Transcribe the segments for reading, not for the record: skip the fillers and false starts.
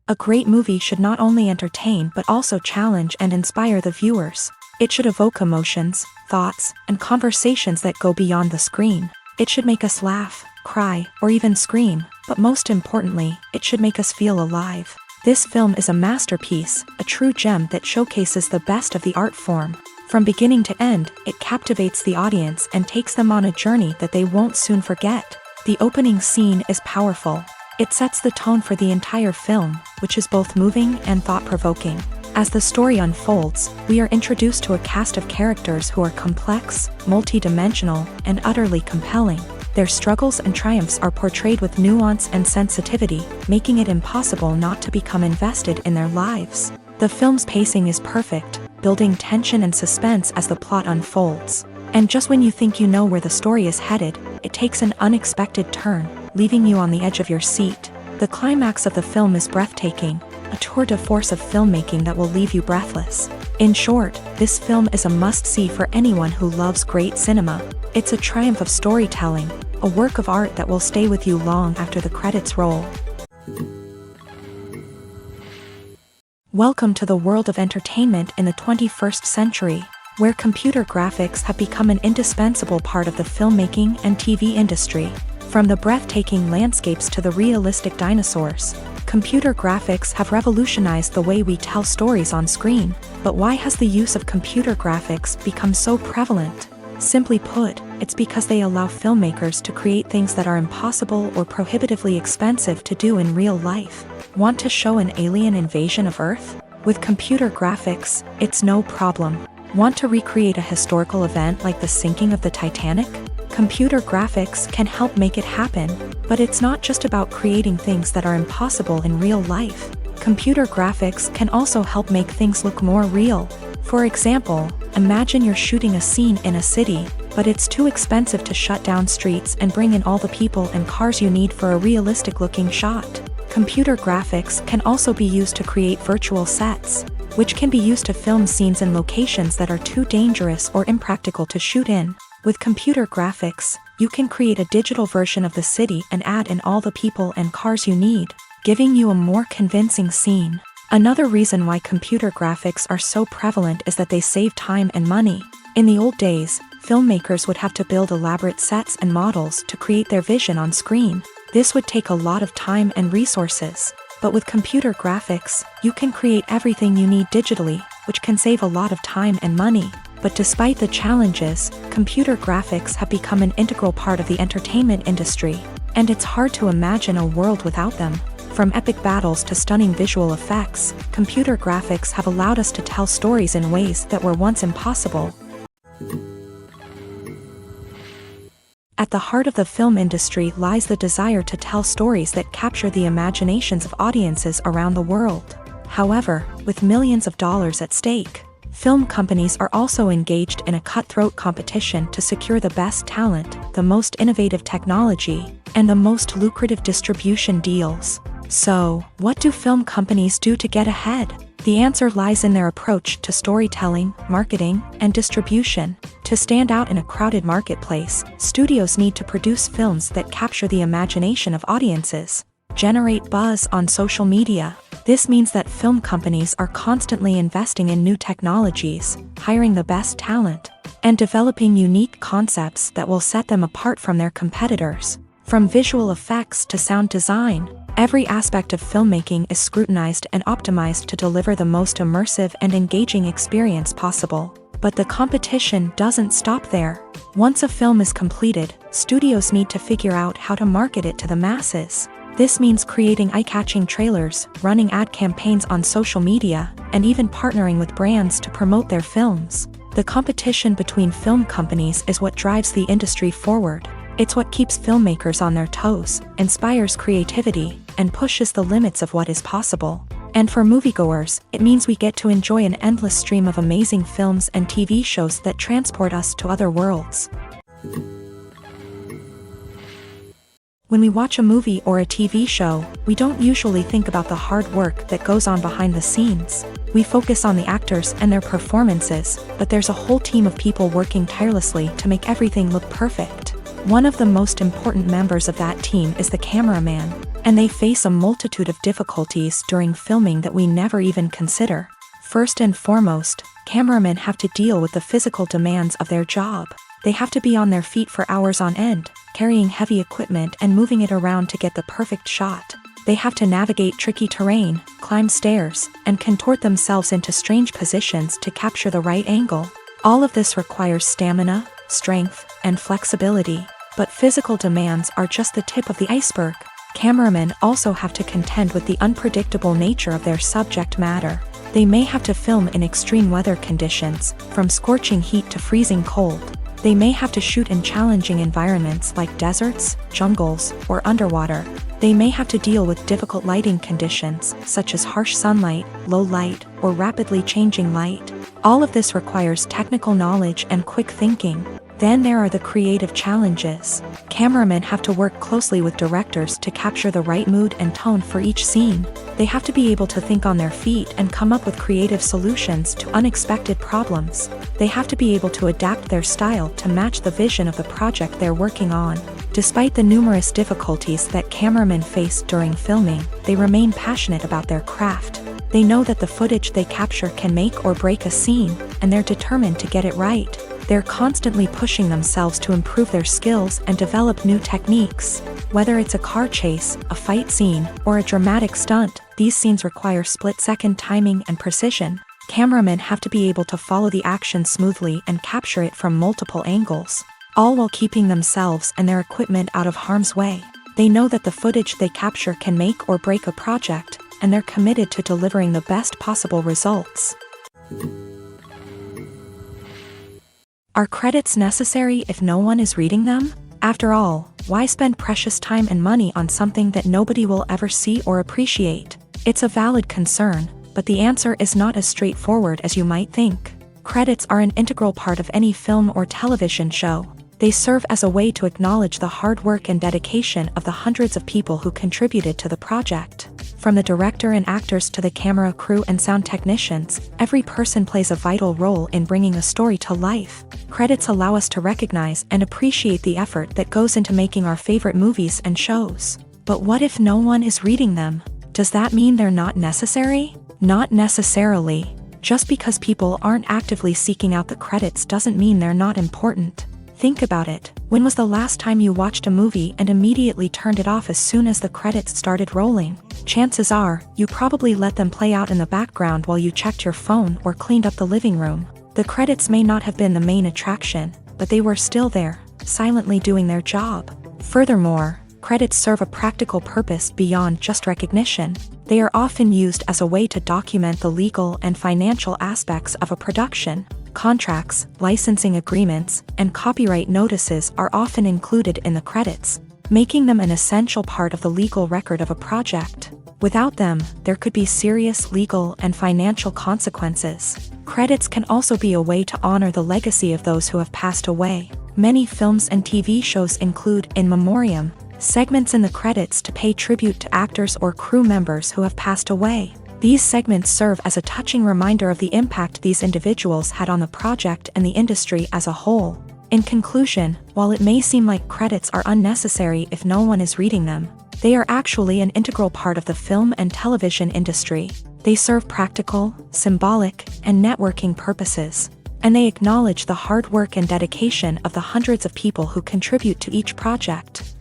A great movie should not only entertain but also challenge and inspire the viewers. It should evoke emotions, thoughts, and conversations that go beyond the screen. It should make us laugh, cry, or even scream, but most importantly, it should make us feel alive. This film is a masterpiece, a true gem that showcases the best of the art form. From beginning to end, it captivates the audience and takes them on a journey that they won't soon forget. The opening scene is powerful. It sets the tone for the entire film, which is both moving and thought-provoking. As the story unfolds, we are introduced to a cast of characters who are complex, multi-dimensional, and utterly compelling. Their struggles and triumphs are portrayed with nuance and sensitivity, making it impossible not to become invested in their lives. The film's pacing is perfect, building tension and suspense as the plot unfolds. And just when you think you know where the story is headed, it takes an unexpected turn, leaving you on the edge of your seat. The climax of the film is breathtaking, a tour de force of filmmaking that will leave you breathless. In short, this film is a must-see for anyone who loves great cinema. It's a triumph of storytelling, a work of art that will stay with you long after the credits roll. Welcome to the world of entertainment in the 21st century, where computer graphics have become an indispensable part of the filmmaking and TV industry. From the breathtaking landscapes to the realistic dinosaurs, computer graphics have revolutionized the way we tell stories on screen. But why has the use of computer graphics become so prevalent? Simply put, it's because they allow filmmakers to create things that are impossible or prohibitively expensive to do in real life. Want to show an alien invasion of Earth? With computer graphics, it's no problem. Want to recreate a historical event like the sinking of the Titanic? Computer graphics can help make it happen, but it's not just about creating things that are impossible in real life. Computer graphics can also help make things look more real. For example, imagine you're shooting a scene in a city, but it's too expensive to shut down streets and bring in all the people and cars you need for a realistic-looking shot. Computer graphics can also be used to create virtual sets, which can be used to film scenes in locations that are too dangerous or impractical to shoot in. With computer graphics, you can create a digital version of the city and add in all the people and cars you need, giving you a more convincing scene. Another reason why computer graphics are so prevalent is that they save time and money. In the old days, filmmakers would have to build elaborate sets and models to create their vision on screen. This would take a lot of time and resources. But with computer graphics, you can create everything you need digitally, which can save a lot of time and money. But despite the challenges, computer graphics have become an integral part of the entertainment industry, and it's hard to imagine a world without them. From epic battles to stunning visual effects, computer graphics have allowed us to tell stories in ways that were once impossible. At the heart of the film industry lies the desire to tell stories that capture the imaginations of audiences around the world. However, with millions of dollars at stake, film companies are also engaged in a cutthroat competition to secure the best talent, the most innovative technology, and the most lucrative distribution deals. So, what do film companies do to get ahead? The answer lies in their approach to storytelling, marketing, and distribution. To stand out in a crowded marketplace, studios need to produce films that capture the imagination of audiences, generate buzz on social media. This means that film companies are constantly investing in new technologies, hiring the best talent, and developing unique concepts that will set them apart from their competitors. From visual effects to sound design, every aspect of filmmaking is scrutinized and optimized to deliver the most immersive and engaging experience possible. But the competition doesn't stop there. Once a film is completed, studios need to figure out how to market it to the masses. This means creating eye-catching trailers, running ad campaigns on social media, and even partnering with brands to promote their films. The competition between film companies is what drives the industry forward. It's what keeps filmmakers on their toes, inspires creativity, and pushes the limits of what is possible. And for moviegoers, it means we get to enjoy an endless stream of amazing films and TV shows that transport us to other worlds. When we watch a movie or a TV show, we don't usually think about the hard work that goes on behind the scenes. We focus on the actors and their performances, but there's a whole team of people working tirelessly to make everything look perfect. One of the most important members of that team is the cameraman. And they face a multitude of difficulties during filming that we never even consider. First and foremost, cameramen have to deal with the physical demands of their job. They have to be on their feet for hours on end, carrying heavy equipment and moving it around to get the perfect shot. They have to navigate tricky terrain, climb stairs, and contort themselves into strange positions to capture the right angle. All of this requires stamina, strength, and flexibility. But physical demands are just the tip of the iceberg. Cameramen also have to contend with the unpredictable nature of their subject matter. They may have to film in extreme weather conditions, from scorching heat to freezing cold. They may have to shoot in challenging environments like deserts, jungles, or underwater. They may have to deal with difficult lighting conditions, such as harsh sunlight, low light, or rapidly changing light. All of this requires technical knowledge and quick thinking. Then there are the creative challenges. Cameramen have to work closely with directors to capture the right mood and tone for each scene. They have to be able to think on their feet and come up with creative solutions to unexpected problems. They have to be able to adapt their style to match the vision of the project they're working on. Despite the numerous difficulties that cameramen face during filming, they remain passionate about their craft. They know that the footage they capture can make or break a scene, and they're determined to get it right. They're constantly pushing themselves to improve their skills and develop new techniques. Whether it's a car chase, a fight scene, or a dramatic stunt, these scenes require split-second timing and precision. Cameramen have to be able to follow the action smoothly and capture it from multiple angles, all while keeping themselves and their equipment out of harm's way. They know that the footage they capture can make or break a project, and they're committed to delivering the best possible results. Are credits necessary if no one is reading them? After all, why spend precious time and money on something that nobody will ever see or appreciate? It's a valid concern, but the answer is not as straightforward as you might think. Credits are an integral part of any film or television show. They serve as a way to acknowledge the hard work and dedication of the hundreds of people who contributed to the project. From the director and actors to the camera crew and sound technicians, every person plays a vital role in bringing a story to life. Credits allow us to recognize and appreciate the effort that goes into making our favorite movies and shows. But what if no one is reading them? Does that mean they're not necessary? Not necessarily. Just because people aren't actively seeking out the credits doesn't mean they're not important. Think about it. When was the last time you watched a movie and immediately turned it off as soon as the credits started rolling? Chances are, you probably let them play out in the background while you checked your phone or cleaned up the living room. The credits may not have been the main attraction, but they were still there, silently doing their job. Furthermore, credits serve a practical purpose beyond just recognition. They are often used as a way to document the legal and financial aspects of a production. Contracts, licensing agreements, and copyright notices are often included in the credits, making them an essential part of the legal record of a project. Without them, there could be serious legal and financial consequences. Credits can also be a way to honor the legacy of those who have passed away. Many films and TV shows include in memoriam segments in the credits to pay tribute to actors or crew members who have passed away. These segments serve as a touching reminder of the impact these individuals had on the project and the industry as a whole. In conclusion, while it may seem like credits are unnecessary if no one is reading them, they are actually an integral part of the film and television industry. They serve practical, symbolic, and networking purposes, and they acknowledge the hard work and dedication of the hundreds of people who contribute to each project.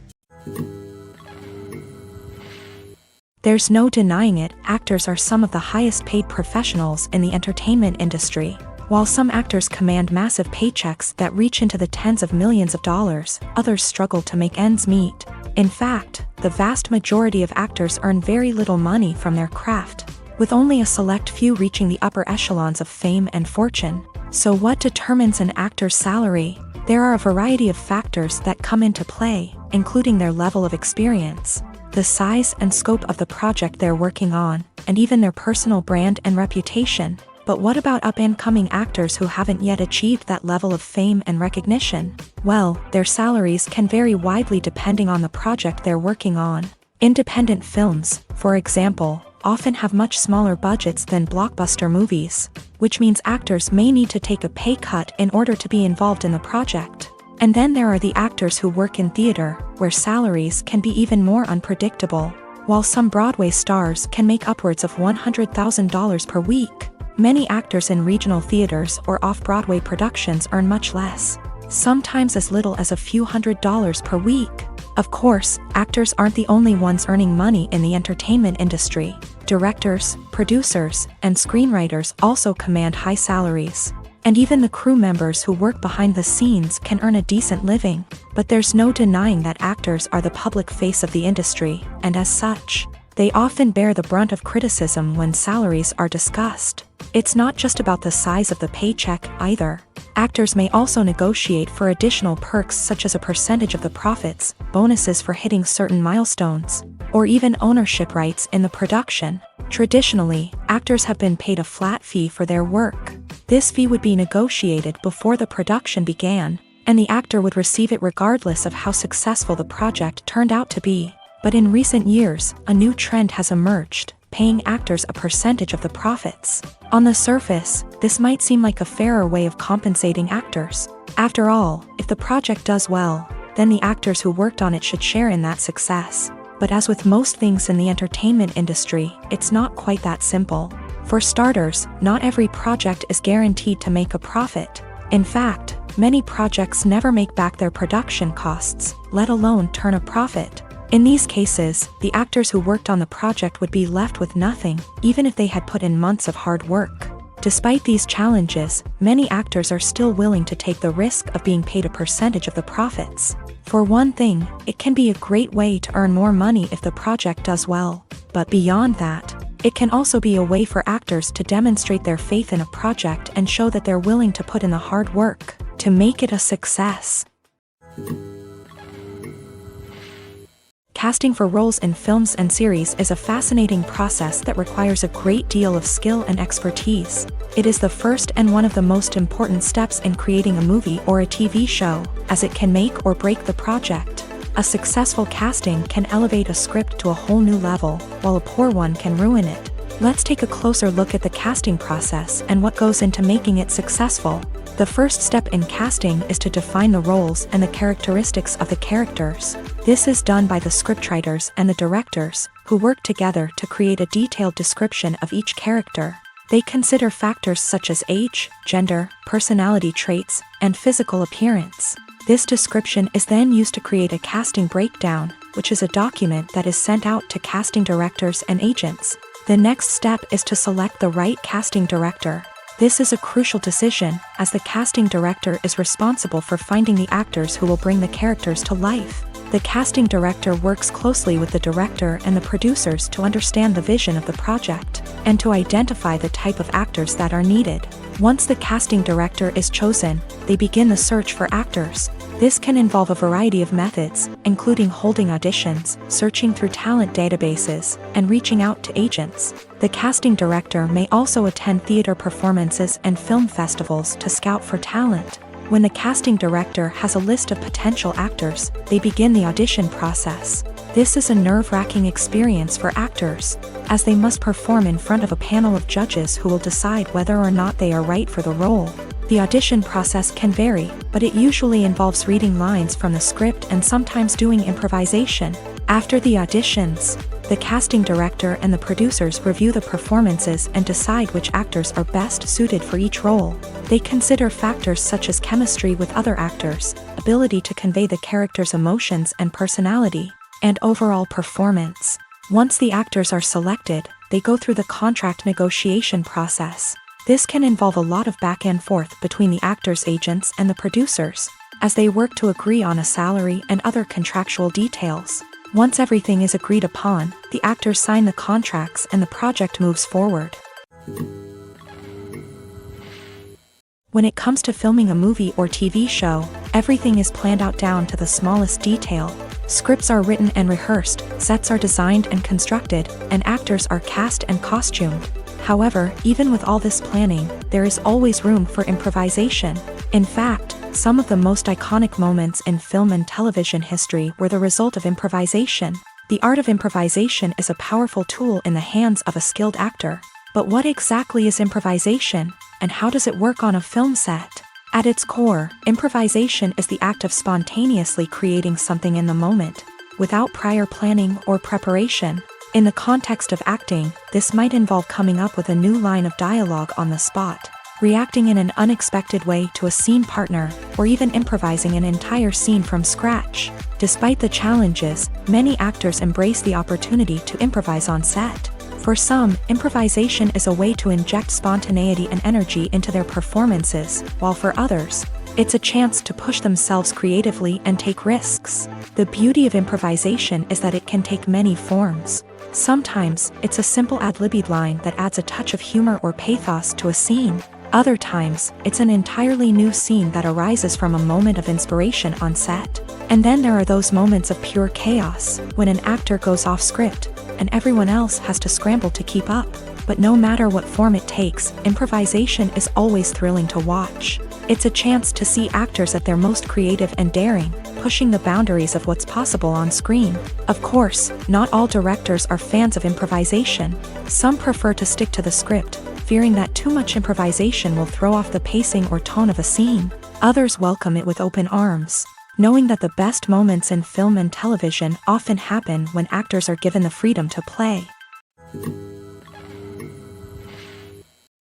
There's no denying it, actors are some of the highest paid professionals in the entertainment industry. While some actors command massive paychecks that reach into the tens of millions of dollars, others struggle to make ends meet. In fact, the vast majority of actors earn very little money from their craft, with only a select few reaching the upper echelons of fame and fortune. So what determines an actor's salary? There are a variety of factors that come into play, including their level of experience, the size and scope of the project they're working on, and even their personal brand and reputation. But what about up-and-coming actors who haven't yet achieved that level of fame and recognition? Well, their salaries can vary widely depending on the project they're working on. Independent films, for example, often have much smaller budgets than blockbuster movies, which means actors may need to take a pay cut in order to be involved in the project. And then there are the actors who work in theater, where salaries can be even more unpredictable. While some Broadway stars can make upwards of $100,000 per week, many actors in regional theaters or off-Broadway productions earn much less, sometimes as little as a few $100s per week. Of course, actors aren't the only ones earning money in the entertainment industry. Directors, producers, and screenwriters also command high salaries. And even the crew members who work behind the scenes can earn a decent living. But there's no denying that actors are the public face of the industry, and as such, they often bear the brunt of criticism when salaries are discussed. It's not just about the size of the paycheck, either. Actors may also negotiate for additional perks such as a percentage of the profits, bonuses for hitting certain milestones, or even ownership rights in the production. Traditionally, actors have been paid a flat fee for their work. This fee would be negotiated before the production began, and the actor would receive it regardless of how successful the project turned out to be. But in recent years, a new trend has emerged, paying actors a percentage of the profits. On the surface, this might seem like a fairer way of compensating actors. After all, if the project does well, then the actors who worked on it should share in that success. But as with most things in the entertainment industry, it's not quite that simple. For starters, not every project is guaranteed to make a profit. In fact, many projects never make back their production costs, let alone turn a profit. In these cases, the actors who worked on the project would be left with nothing, even if they had put in months of hard work. Despite these challenges, many actors are still willing to take the risk of being paid a percentage of the profits. For one thing, it can be a great way to earn more money if the project does well. But beyond that, it can also be a way for actors to demonstrate their faith in a project and show that they're willing to put in the hard work to make it a success. Casting for roles in films and series is a fascinating process that requires a great deal of skill and expertise. It is the first and one of the most important steps in creating a movie or a TV show, as it can make or break the project. A successful casting can elevate a script to a whole new level, while a poor one can ruin it. Let's take a closer look at the casting process and what goes into making it successful. The first step in casting is to define the roles and the characteristics of the characters. This is done by the scriptwriters and the directors, who work together to create a detailed description of each character. They consider factors such as age, gender, personality traits, and physical appearance. This description is then used to create a casting breakdown, which is a document that is sent out to casting directors and agents. The next step is to select the right casting director. This is a crucial decision, as the casting director is responsible for finding the actors who will bring the characters to life. The casting director works closely with the director and the producers to understand the vision of the project, and to identify the type of actors that are needed. Once the casting director is chosen, they begin the search for actors. This can involve a variety of methods, including holding auditions, searching through talent databases, and reaching out to agents. The casting director may also attend theater performances and film festivals to scout for talent. When the casting director has a list of potential actors, they begin the audition process. This is a nerve-wracking experience for actors, as they must perform in front of a panel of judges who will decide whether or not they are right for the role. The audition process can vary, but it usually involves reading lines from the script and sometimes doing improvisation. After the auditions, the casting director and the producers review the performances and decide which actors are best suited for each role. They consider factors such as chemistry with other actors, ability to convey the character's emotions and personality, and overall performance. Once the actors are selected, they go through the contract negotiation process. This can involve a lot of back and forth between the actors' agents and the producers, as they work to agree on a salary and other contractual details. Once everything is agreed upon, the actors sign the contracts and the project moves forward. When it comes to filming a movie or TV show, everything is planned out down to the smallest detail. Scripts are written and rehearsed, sets are designed and constructed, and actors are cast and costumed. However, even with all this planning, there is always room for improvisation. In fact, some of the most iconic moments in film and television history were the result of improvisation. The art of improvisation is a powerful tool in the hands of a skilled actor. But what exactly is improvisation, and how does it work on a film set? At its core, improvisation is the act of spontaneously creating something in the moment, without prior planning or preparation. In the context of acting, this might involve coming up with a new line of dialogue on the spot, reacting in an unexpected way to a scene partner, or even improvising an entire scene from scratch. Despite the challenges, many actors embrace the opportunity to improvise on set. For some, improvisation is a way to inject spontaneity and energy into their performances, while for others, it's a chance to push themselves creatively and take risks. The beauty of improvisation is that it can take many forms. Sometimes, it's a simple ad-libbed line that adds a touch of humor or pathos to a scene. Other times, it's an entirely new scene that arises from a moment of inspiration on set. And then there are those moments of pure chaos, when an actor goes off script, and everyone else has to scramble to keep up. But no matter what form it takes, improvisation is always thrilling to watch. It's a chance to see actors at their most creative and daring, pushing the boundaries of what's possible on screen. Of course, not all directors are fans of improvisation. Some prefer to stick to the script, fearing that too much improvisation will throw off the pacing or tone of a scene. Others welcome it with open arms, knowing that the best moments in film and television often happen when actors are given the freedom to play.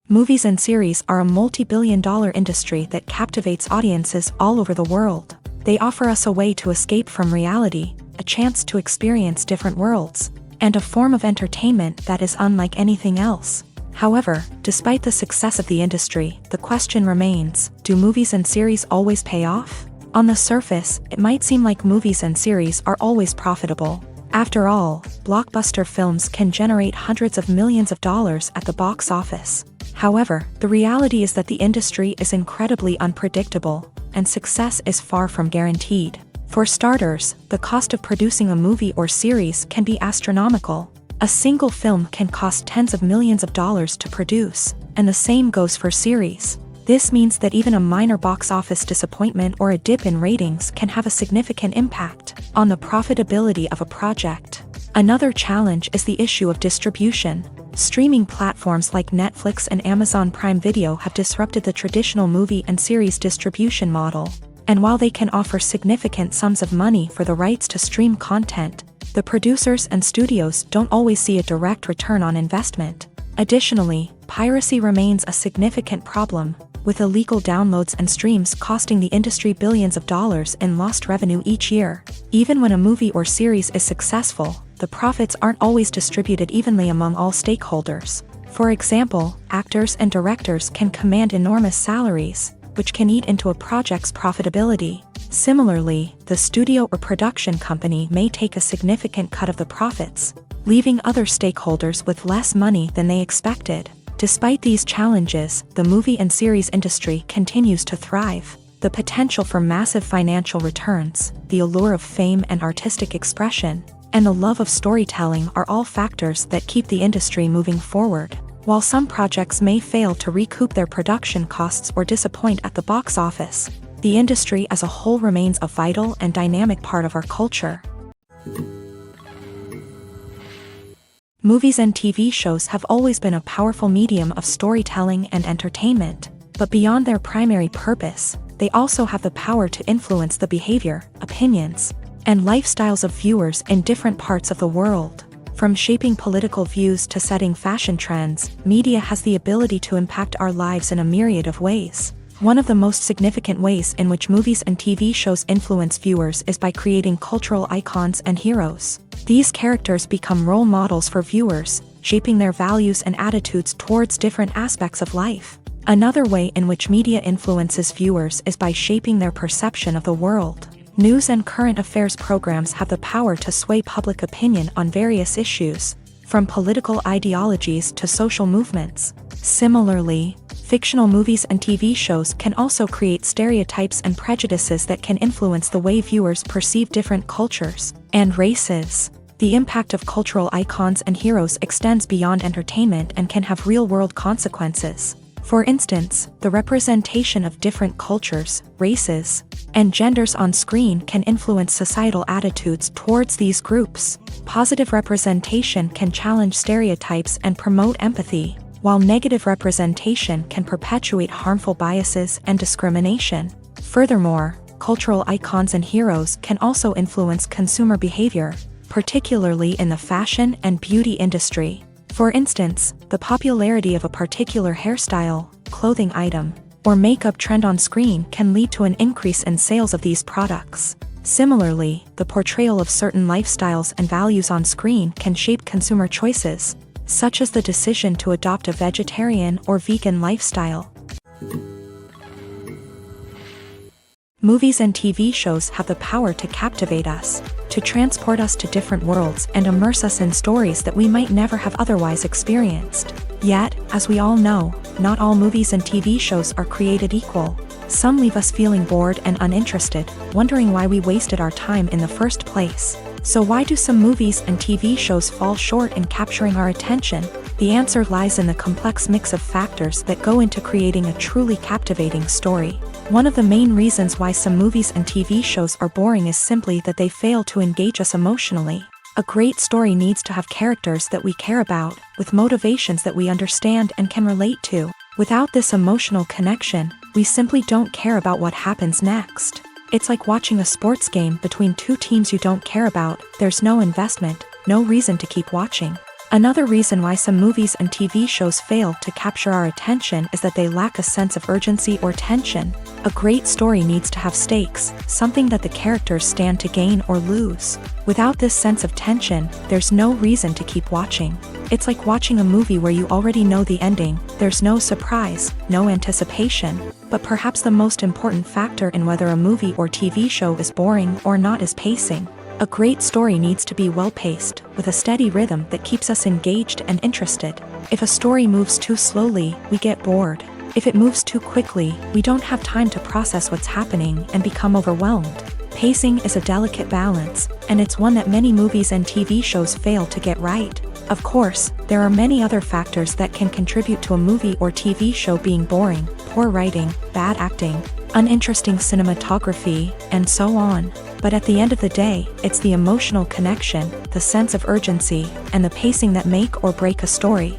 Movies and series are a multi-billion-dollar industry that captivates audiences all over the world. They offer us a way to escape from reality, a chance to experience different worlds, and a form of entertainment that is unlike anything else. However, despite the success of the industry, the question remains, do movies and series always pay off? On the surface, it might seem like movies and series are always profitable. After all, blockbuster films can generate hundreds of millions of dollars at the box office. However, the reality is that the industry is incredibly unpredictable, and success is far from guaranteed. For starters, the cost of producing a movie or series can be astronomical. A single film can cost tens of millions of dollars to produce, and the same goes for series. This means that even a minor box office disappointment or a dip in ratings can have a significant impact on the profitability of a project. Another challenge is the issue of distribution. Streaming platforms like Netflix and Amazon Prime Video have disrupted the traditional movie and series distribution model. And while they can offer significant sums of money for the rights to stream content, the producers and studios don't always see a direct return on investment. Additionally, piracy remains a significant problem, with illegal downloads and streams costing the industry billions of dollars in lost revenue each year. Even when a movie or series is successful, the profits aren't always distributed evenly among all stakeholders. For example, actors and directors can command enormous salaries, which can eat into a project's profitability. Similarly, the studio or production company may take a significant cut of the profits, leaving other stakeholders with less money than they expected. Despite these challenges, the movie and series industry continues to thrive. The potential for massive financial returns, the allure of fame and artistic expression, and the love of storytelling are all factors that keep the industry moving forward. While some projects may fail to recoup their production costs or disappoint at the box office, the industry as a whole remains a vital and dynamic part of our culture. Movies and TV shows have always been a powerful medium of storytelling and entertainment, but beyond their primary purpose, they also have the power to influence the behavior, opinions, and lifestyles of viewers in different parts of the world. From shaping political views to setting fashion trends, media has the ability to impact our lives in a myriad of ways. One of the most significant ways in which movies and TV shows influence viewers is by creating cultural icons and heroes. These characters become role models for viewers, shaping their values and attitudes towards different aspects of life. Another way in which media influences viewers is by shaping their perception of the world. News and current affairs programs have the power to sway public opinion on various issues, from political ideologies to social movements. Similarly, fictional movies and TV shows can also create stereotypes and prejudices that can influence the way viewers perceive different cultures and races. The impact of cultural icons and heroes extends beyond entertainment and can have real-world consequences. For instance, the representation of different cultures, races, and genders on screen can influence societal attitudes towards these groups. Positive representation can challenge stereotypes and promote empathy, while negative representation can perpetuate harmful biases and discrimination. Furthermore, cultural icons and heroes can also influence consumer behavior. particularly in the fashion and beauty industry. For instance, the popularity of a particular hairstyle, clothing item, or makeup trend on screen can lead to an increase in sales of these products. Similarly, the portrayal of certain lifestyles and values on screen can shape consumer choices, such as the decision to adopt a vegetarian or vegan lifestyle. Movies and TV shows have the power to captivate us, to transport us to different worlds and immerse us in stories that we might never have otherwise experienced. Yet, as we all know, not all movies and TV shows are created equal. Some leave us feeling bored and uninterested, wondering why we wasted our time in the first place. So why do some movies and TV shows fall short in capturing our attention? The answer lies in the complex mix of factors that go into creating a truly captivating story. One of the main reasons why some movies and TV shows are boring is simply that they fail to engage us emotionally. A great story needs to have characters that we care about, with motivations that we understand and can relate to. Without this emotional connection, we simply don't care about what happens next. It's like watching a sports game between two teams you don't care about. There's no investment, no reason to keep watching. Another reason why some movies and TV shows fail to capture our attention is that they lack a sense of urgency or tension. A great story needs to have stakes, something that the characters stand to gain or lose. Without this sense of tension, there's no reason to keep watching. It's like watching a movie where you already know the ending. There's no surprise, no anticipation. But perhaps the most important factor in whether a movie or TV show is boring or not is pacing. A great story needs to be well-paced, with a steady rhythm that keeps us engaged and interested. If a story moves too slowly, we get bored. If it moves too quickly, we don't have time to process what's happening and become overwhelmed. Pacing is a delicate balance, and it's one that many movies and TV shows fail to get right. Of course, there are many other factors that can contribute to a movie or TV show being boring: poor writing, bad acting, uninteresting cinematography, and so on. But at the end of the day, it's the emotional connection, the sense of urgency, and the pacing that make or break a story.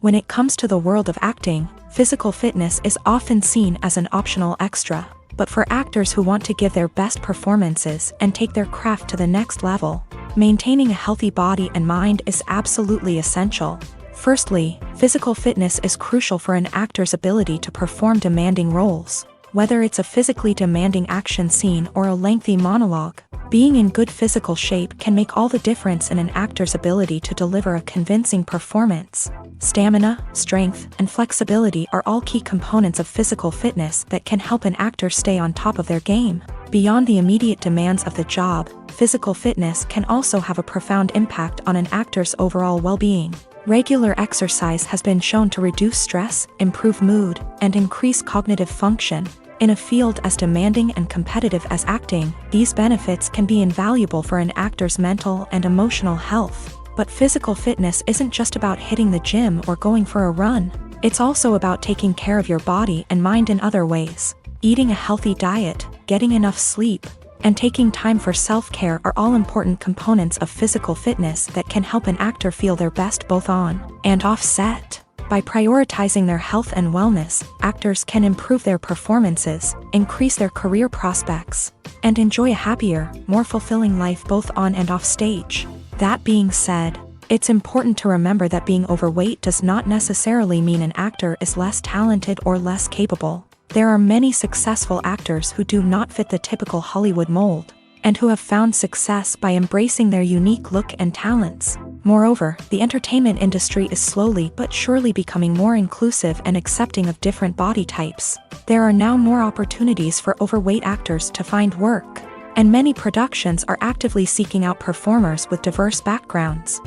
When it comes to the world of acting, physical fitness is often seen as an optional extra. But for actors who want to give their best performances and take their craft to the next level, maintaining a healthy body and mind is absolutely essential. Firstly, physical fitness is crucial for an actor's ability to perform demanding roles. Whether it's a physically demanding action scene or a lengthy monologue, being in good physical shape can make all the difference in an actor's ability to deliver a convincing performance. Stamina, strength, and flexibility are all key components of physical fitness that can help an actor stay on top of their game. Beyond the immediate demands of the job, physical fitness can also have a profound impact on an actor's overall well-being. Regular exercise has been shown to reduce stress, improve mood, and increase cognitive function. In a field as demanding and competitive as acting, these benefits can be invaluable for an actor's mental and emotional health. But physical fitness isn't just about hitting the gym or going for a run. It's also about taking care of your body and mind in other ways. Eating a healthy diet, getting enough sleep, and taking time for self-care are all important components of physical fitness that can help an actor feel their best both on and off set. By prioritizing their health and wellness, actors can improve their performances, increase their career prospects, and enjoy a happier, more fulfilling life both on and off stage. That being said, it's important to remember that being overweight does not necessarily mean an actor is less talented or less capable. There are many successful actors who do not fit the typical Hollywood mold, and who have found success by embracing their unique look and talents. Moreover, the entertainment industry is slowly but surely becoming more inclusive and accepting of different body types. There are now more opportunities for overweight actors to find work, and many productions are actively seeking out performers with diverse backgrounds.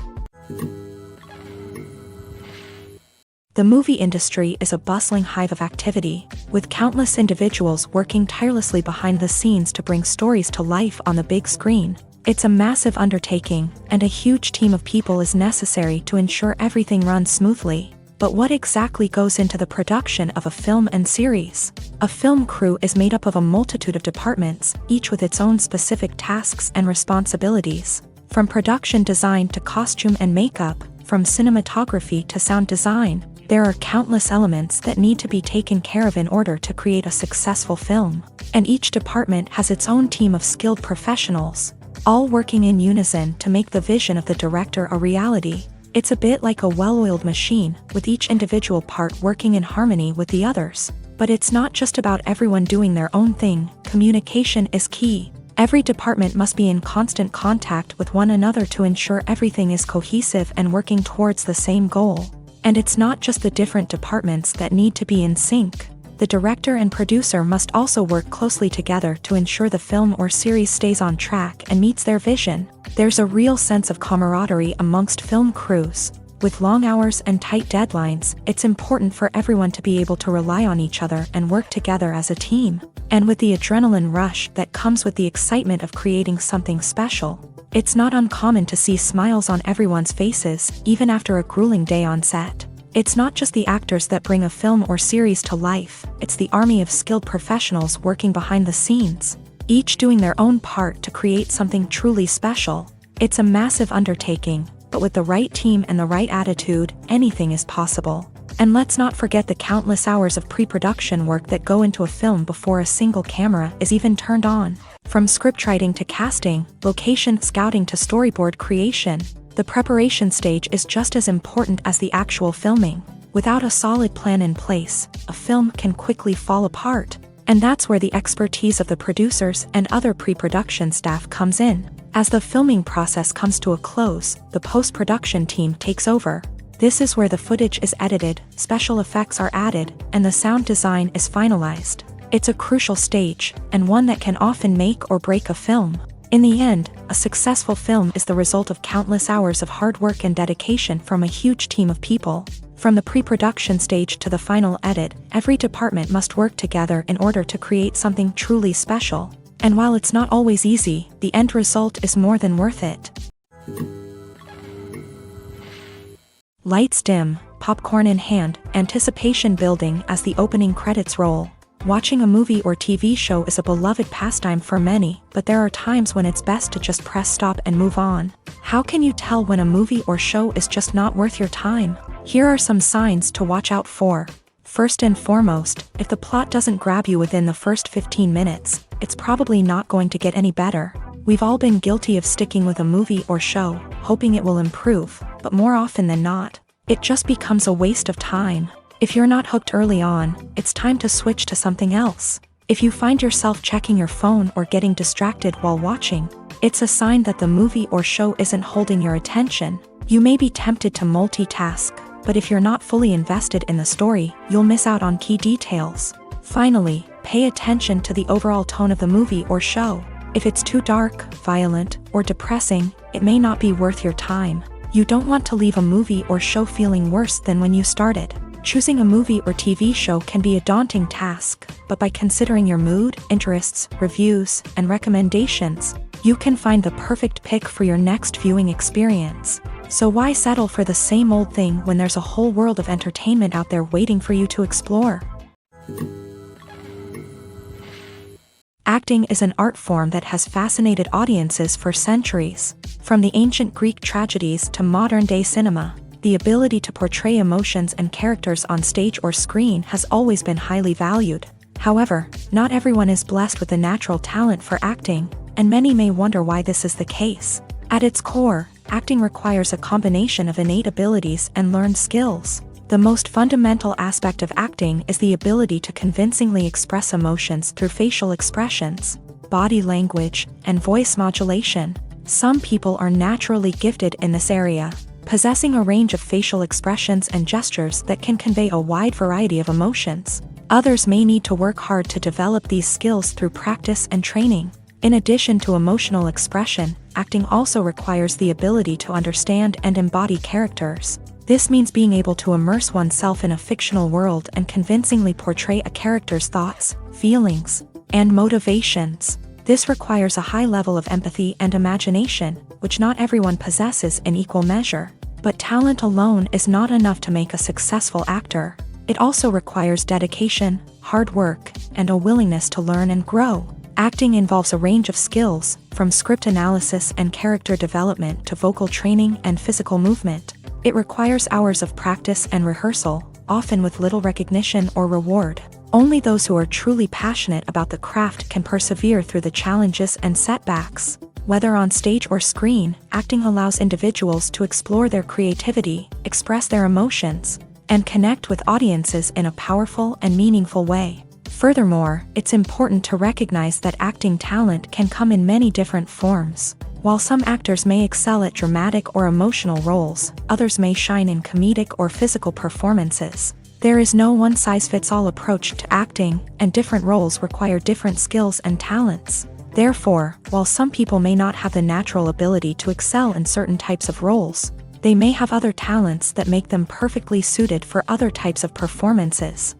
The movie industry is a bustling hive of activity, with countless individuals working tirelessly behind the scenes to bring stories to life on the big screen. It's a massive undertaking, and a huge team of people is necessary to ensure everything runs smoothly. But what exactly goes into the production of a film and series? A film crew is made up of a multitude of departments, each with its own specific tasks and responsibilities. From production design to costume and makeup, from cinematography to sound design, There are countless elements that need to be taken care of in order to create a successful film, and each department has its own team of skilled professionals, all working in unison to make the vision of the director a reality. It's a bit like a well-oiled machine, with each individual part working in harmony with the others. But it's not just about everyone doing their own thing. Communication is key. Every department must be in constant contact with one another to ensure everything is cohesive and working towards the same goal. And it's not just the different departments that need to be in sync. The director and producer must also work closely together to ensure the film or series stays on track and meets their vision. There's a real sense of camaraderie amongst film crews. With long hours and tight deadlines, it's important for everyone to be able to rely on each other and work together as a team. And with the adrenaline rush that comes with the excitement of creating something special, it's not uncommon to see smiles on everyone's faces, even after a grueling day on set. It's not just the actors that bring a film or series to life, it's the army of skilled professionals working behind the scenes, each doing their own part to create something truly special. It's a massive undertaking, but with the right team and the right attitude, anything is possible. And let's not forget the countless hours of pre-production work that go into a film before a single camera is even turned on. From scriptwriting to casting, location scouting to storyboard creation, the preparation stage is just as important as the actual filming. Without a solid plan in place, a film can quickly fall apart. And that's where the expertise of the producers and other pre-production staff comes in. As the filming process comes to a close, the post-production team takes over. This is where the footage is edited, special effects are added, and the sound design is finalized. It's a crucial stage, and one that can often make or break a film. In the end, a successful film is the result of countless hours of hard work and dedication from a huge team of people. From the pre-production stage to the final edit, every department must work together in order to create something truly special. And while it's not always easy, the end result is more than worth it. Lights dim, popcorn in hand, anticipation building as the opening credits roll. Watching a movie or TV show is a beloved pastime for many, but there are times when it's best to just press stop and move on. How can you tell when a movie or show is just not worth your time? Here are some signs to watch out for. First and foremost, if the plot doesn't grab you within the first 15 minutes, it's probably not going to get any better. We've all been guilty of sticking with a movie or show, hoping it will improve, but more often than not, it just becomes a waste of time. If you're not hooked early on, it's time to switch to something else. If you find yourself checking your phone or getting distracted while watching, it's a sign that the movie or show isn't holding your attention. You may be tempted to multitask, but if you're not fully invested in the story, you'll miss out on key details. Finally, pay attention to the overall tone of the movie or show. If it's too dark, violent, or depressing, it may not be worth your time. You don't want to leave a movie or show feeling worse than when you started. Choosing a movie or TV show can be a daunting task, but by considering your mood, interests, reviews, and recommendations, you can find the perfect pick for your next viewing experience. So why settle for the same old thing when there's a whole world of entertainment out there waiting for you to explore? Acting is an art form that has fascinated audiences for centuries. From the ancient Greek tragedies to modern-day cinema, the ability to portray emotions and characters on stage or screen has always been highly valued. However, not everyone is blessed with a natural talent for acting, and many may wonder why this is the case. At its core, acting requires a combination of innate abilities and learned skills. The most fundamental aspect of acting is the ability to convincingly express emotions through facial expressions, body language, and voice modulation. Some people are naturally gifted in this area, possessing a range of facial expressions and gestures that can convey a wide variety of emotions. Others may need to work hard to develop these skills through practice and training. In addition to emotional expression, acting also requires the ability to understand and embody characters. This means being able to immerse oneself in a fictional world and convincingly portray a character's thoughts, feelings, and motivations. This requires a high level of empathy and imagination, which not everyone possesses in equal measure. But talent alone is not enough to make a successful actor. It also requires dedication, hard work, and a willingness to learn and grow. Acting involves a range of skills, from script analysis and character development to vocal training and physical movement. It requires hours of practice and rehearsal, often with little recognition or reward. Only those who are truly passionate about the craft can persevere through the challenges and setbacks. Whether on stage or screen, acting allows individuals to explore their creativity, express their emotions, and connect with audiences in a powerful and meaningful way. Furthermore, it's important to recognize that acting talent can come in many different forms. While some actors may excel at dramatic or emotional roles, others may shine in comedic or physical performances. There is no one-size-fits-all approach to acting, and different roles require different skills and talents. Therefore, while some people may not have the natural ability to excel in certain types of roles, they may have other talents that make them perfectly suited for other types of performances.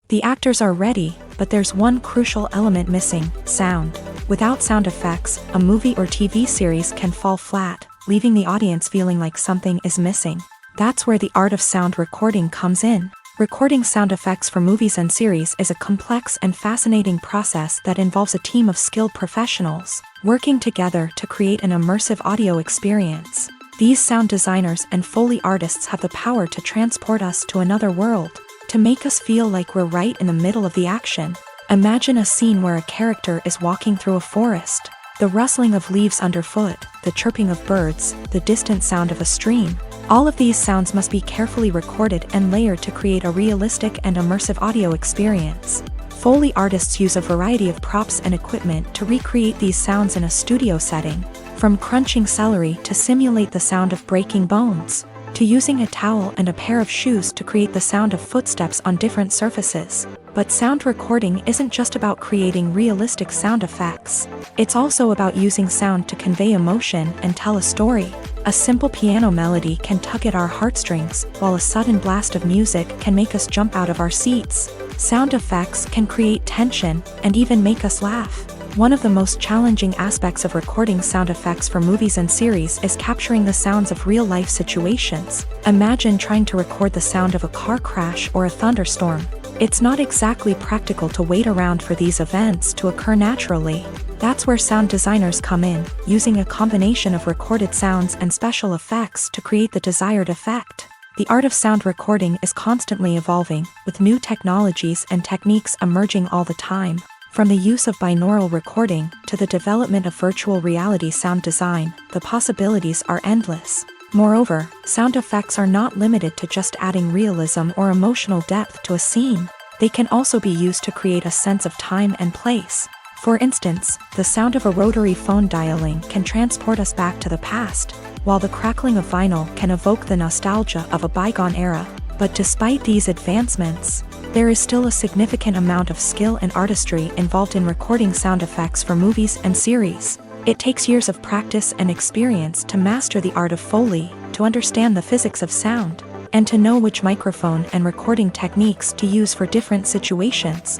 The actors are ready, but there's one crucial element missing: sound. Without sound effects, a movie or TV series can fall flat, leaving the audience feeling like something is missing. That's where the art of sound recording comes in. Recording sound effects for movies and series is a complex and fascinating process that involves a team of skilled professionals working together to create an immersive audio experience. These sound designers and Foley artists have the power to transport us to another world, to make us feel like we're right in the middle of the action. Imagine a scene where a character is walking through a forest. The rustling of leaves underfoot, the chirping of birds, the distant sound of a stream. All of these sounds must be carefully recorded and layered to create a realistic and immersive audio experience. Foley artists use a variety of props and equipment to recreate these sounds in a studio setting, from crunching celery to simulate the sound of breaking bones, to using a towel and a pair of shoes to create the sound of footsteps on different surfaces. But sound recording isn't just about creating realistic sound effects. It's also about using sound to convey emotion and tell a story. A simple piano melody can tug at our heartstrings, while a sudden blast of music can make us jump out of our seats. Sound effects can create tension and even make us laugh. One of the most challenging aspects of recording sound effects for movies and series is capturing the sounds of real-life situations. Imagine trying to record the sound of a car crash or a thunderstorm. It's not exactly practical to wait around for these events to occur naturally. That's where sound designers come in, using a combination of recorded sounds and special effects to create the desired effect. The art of sound recording is constantly evolving, with new technologies and techniques emerging all the time. From the use of binaural recording to the development of virtual reality sound design, the possibilities are endless. Moreover, sound effects are not limited to just adding realism or emotional depth to a scene. They can also be used to create a sense of time and place. For instance, the sound of a rotary phone dialing can transport us back to the past, while the crackling of vinyl can evoke the nostalgia of a bygone era. But despite these advancements, there is still a significant amount of skill and artistry involved in recording sound effects for movies and series. It takes years of practice and experience to master the art of Foley, to understand the physics of sound, and to know which microphone and recording techniques to use for different situations.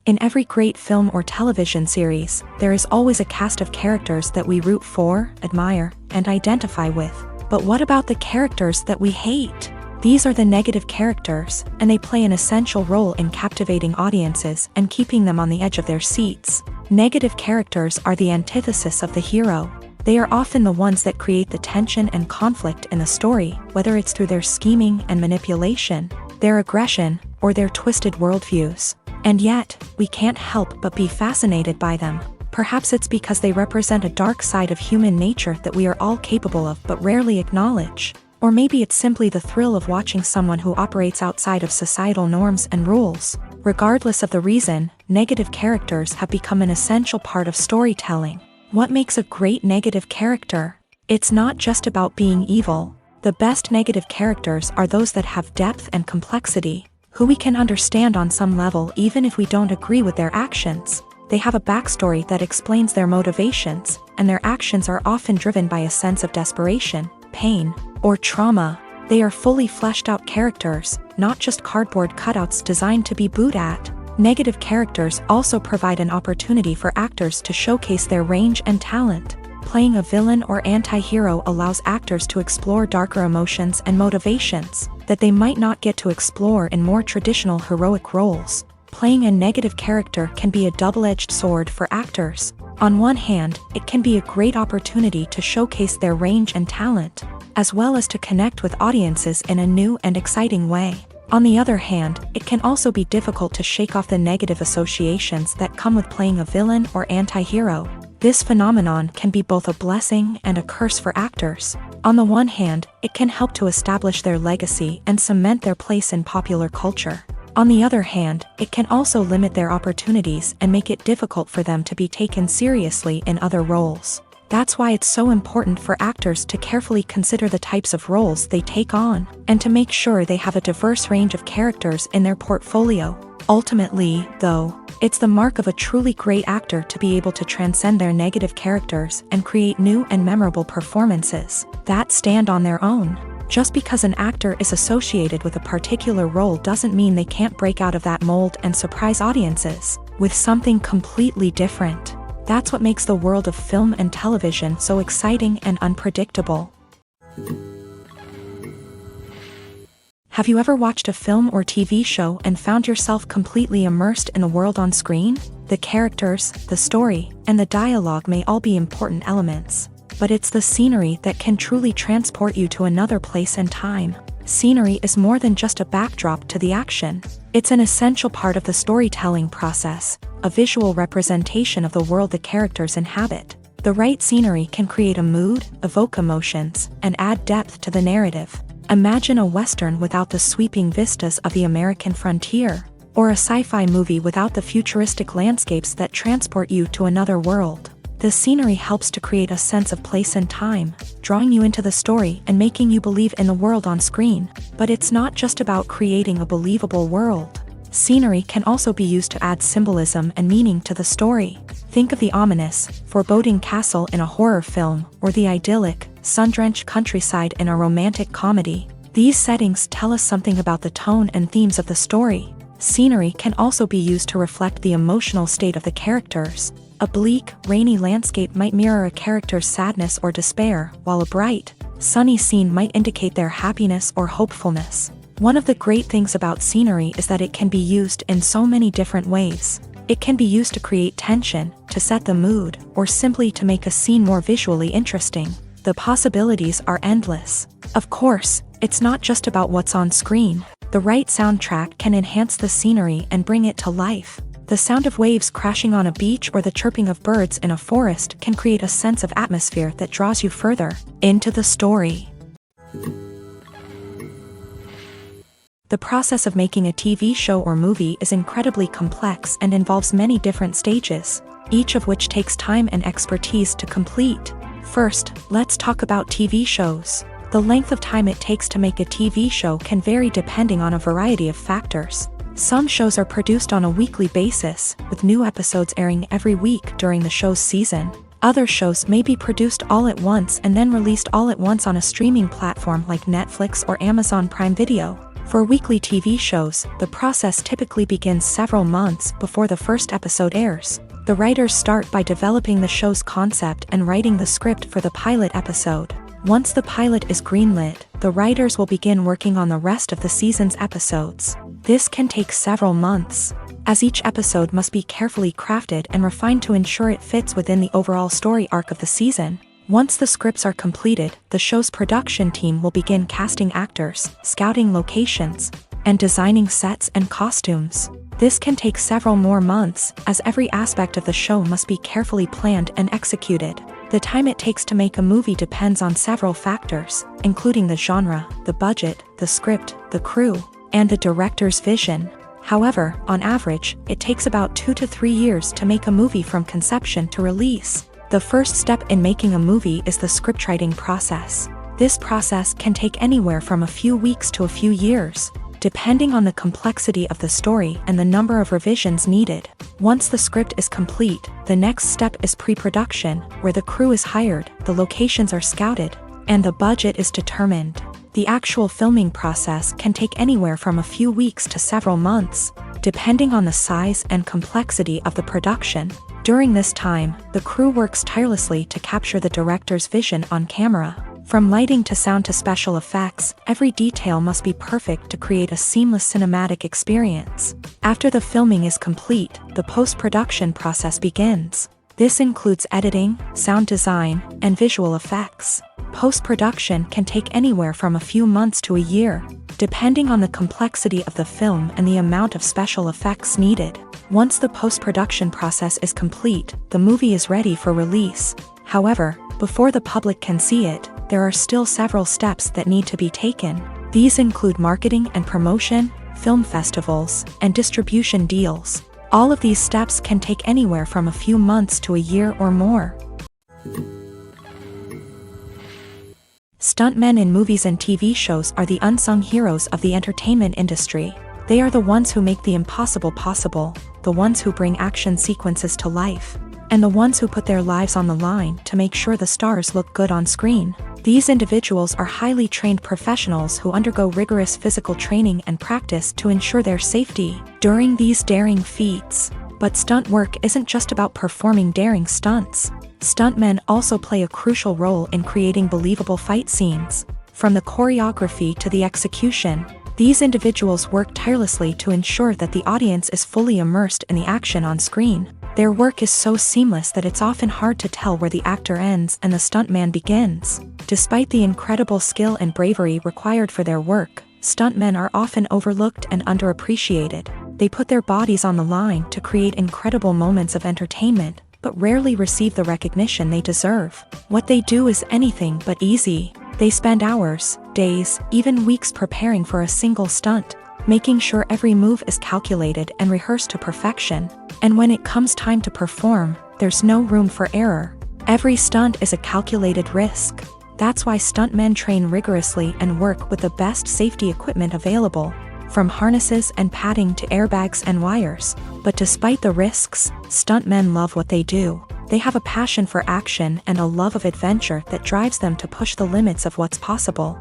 In every great film or television series, there is always a cast of characters that we root for, admire, and identify with. But what about the characters that we hate? These are the negative characters, and they play an essential role in captivating audiences and keeping them on the edge of their seats. Negative characters are the antithesis of the hero. They are often the ones that create the tension and conflict in the story, whether it's through their scheming and manipulation, their aggression, or their twisted worldviews. And yet, we can't help but be fascinated by them. Perhaps it's because they represent a dark side of human nature that we are all capable of but rarely acknowledge. Or maybe it's simply the thrill of watching someone who operates outside of societal norms and rules. Regardless of the reason, negative characters have become an essential part of storytelling. What makes a great negative character? It's not just about being evil. The best negative characters are those that have depth and complexity, who we can understand on some level even if we don't agree with their actions. They have a backstory that explains their motivations, and their actions are often driven by a sense of desperation, pain, or trauma. They are fully fleshed out characters, not just cardboard cutouts designed to be booed at. Negative characters also provide an opportunity for actors to showcase their range and talent. Playing a villain or anti-hero allows actors to explore darker emotions and motivations that they might not get to explore in more traditional heroic roles. Playing a negative character can be a double-edged sword for actors. On one hand, it can be a great opportunity to showcase their range and talent, as well as to connect with audiences in a new and exciting way. On the other hand, it can also be difficult to shake off the negative associations that come with playing a villain or anti-hero. This phenomenon can be both a blessing and a curse for actors. On the one hand, it can help to establish their legacy and cement their place in popular culture. On the other hand, it can also limit their opportunities and make it difficult for them to be taken seriously in other roles. That's why it's so important for actors to carefully consider the types of roles they take on, and to make sure they have a diverse range of characters in their portfolio. Ultimately, though, it's the mark of a truly great actor to be able to transcend their negative characters and create new and memorable performances that stand on their own. Just because an actor is associated with a particular role doesn't mean they can't break out of that mold and surprise audiences with something completely different. That's what makes the world of film and television so exciting and unpredictable. Have you ever watched a film or TV show and found yourself completely immersed in the world on screen? The characters, the story, and the dialogue may all be important elements, but it's the scenery that can truly transport you to another place and time. Scenery is more than just a backdrop to the action. It's an essential part of the storytelling process, a visual representation of the world the characters inhabit. The right scenery can create a mood, evoke emotions, and add depth to the narrative. Imagine a Western without the sweeping vistas of the American frontier, or a sci-fi movie without the futuristic landscapes that transport you to another world. The scenery helps to create a sense of place and time, drawing you into the story and making you believe in the world on screen. But it's not just about creating a believable world. Scenery can also be used to add symbolism and meaning to the story. Think of the ominous, foreboding castle in a horror film, or the idyllic, sun-drenched countryside in a romantic comedy. These settings tell us something about the tone and themes of the story. Scenery can also be used to reflect the emotional state of the characters. A bleak, rainy landscape might mirror a character's sadness or despair, while a bright, sunny scene might indicate their happiness or hopefulness. One of the great things about scenery is that it can be used in so many different ways. It can be used to create tension, to set the mood, or simply to make a scene more visually interesting. The possibilities are endless. Of course, it's not just about what's on screen. The right soundtrack can enhance the scenery and bring it to life. The sound of waves crashing on a beach or the chirping of birds in a forest can create a sense of atmosphere that draws you further into the story. The process of making a TV show or movie is incredibly complex and involves many different stages, each of which takes time and expertise to complete. First, let's talk about TV shows. The length of time it takes to make a TV show can vary depending on a variety of factors. Some shows are produced on a weekly basis, with new episodes airing every week during the show's season. Other shows may be produced all at once and then released all at once on a streaming platform like Netflix or Amazon Prime Video. For weekly TV shows, the process typically begins several months before the first episode airs. The writers start by developing the show's concept and writing the script for the pilot episode. Once the pilot is greenlit, the writers will begin working on the rest of the season's episodes. This can take several months, as each episode must be carefully crafted and refined to ensure it fits within the overall story arc of the season. Once the scripts are completed, the show's production team will begin casting actors, scouting locations, and designing sets and costumes. This can take several more months, as every aspect of the show must be carefully planned and executed. The time it takes to make a movie depends on several factors, including the genre, the budget, the script, the crew, and the director's vision. However, on average, it takes about 2 to 3 years to make a movie from conception to release. The first step in making a movie is the scriptwriting process. This process can take anywhere from a few weeks to a few years, depending on the complexity of the story and the number of revisions needed. Once the script is complete, the next step is pre-production, where the crew is hired, the locations are scouted, and the budget is determined. The actual filming process can take anywhere from a few weeks to several months, depending on the size and complexity of the production. During this time, the crew works tirelessly to capture the director's vision on camera. From lighting to sound to special effects, every detail must be perfect to create a seamless cinematic experience. After the filming is complete, the post-production process begins. This includes editing, sound design, and visual effects. Post-production can take anywhere from a few months to a year, depending on the complexity of the film and the amount of special effects needed. Once the post-production process is complete, the movie is ready for release. However, before the public can see it, there are still several steps that need to be taken. These include marketing and promotion, film festivals, and distribution deals. All of these steps can take anywhere from a few months to a year or more. Stuntmen in movies and TV shows are the unsung heroes of the entertainment industry. They are the ones who make the impossible possible, the ones who bring action sequences to life, and the ones who put their lives on the line to make sure the stars look good on screen. These individuals are highly trained professionals who undergo rigorous physical training and practice to ensure their safety during these daring feats. But stunt work isn't just about performing daring stunts. Stuntmen also play a crucial role in creating believable fight scenes. From the choreography to the execution, these individuals work tirelessly to ensure that the audience is fully immersed in the action on screen. Their work is so seamless that it's often hard to tell where the actor ends and the stuntman begins. Despite the incredible skill and bravery required for their work, stuntmen are often overlooked and underappreciated. They put their bodies on the line to create incredible moments of entertainment, but rarely receive the recognition they deserve. What they do is anything but easy. They spend hours, days, even weeks preparing for a single stunt, making sure every move is calculated and rehearsed to perfection. And when it comes time to perform, there's no room for error. Every stunt is a calculated risk. That's why stuntmen train rigorously and work with the best safety equipment available, from harnesses and padding to airbags and wires. But despite the risks, stuntmen love what they do. They have a passion for action and a love of adventure that drives them to push the limits of what's possible.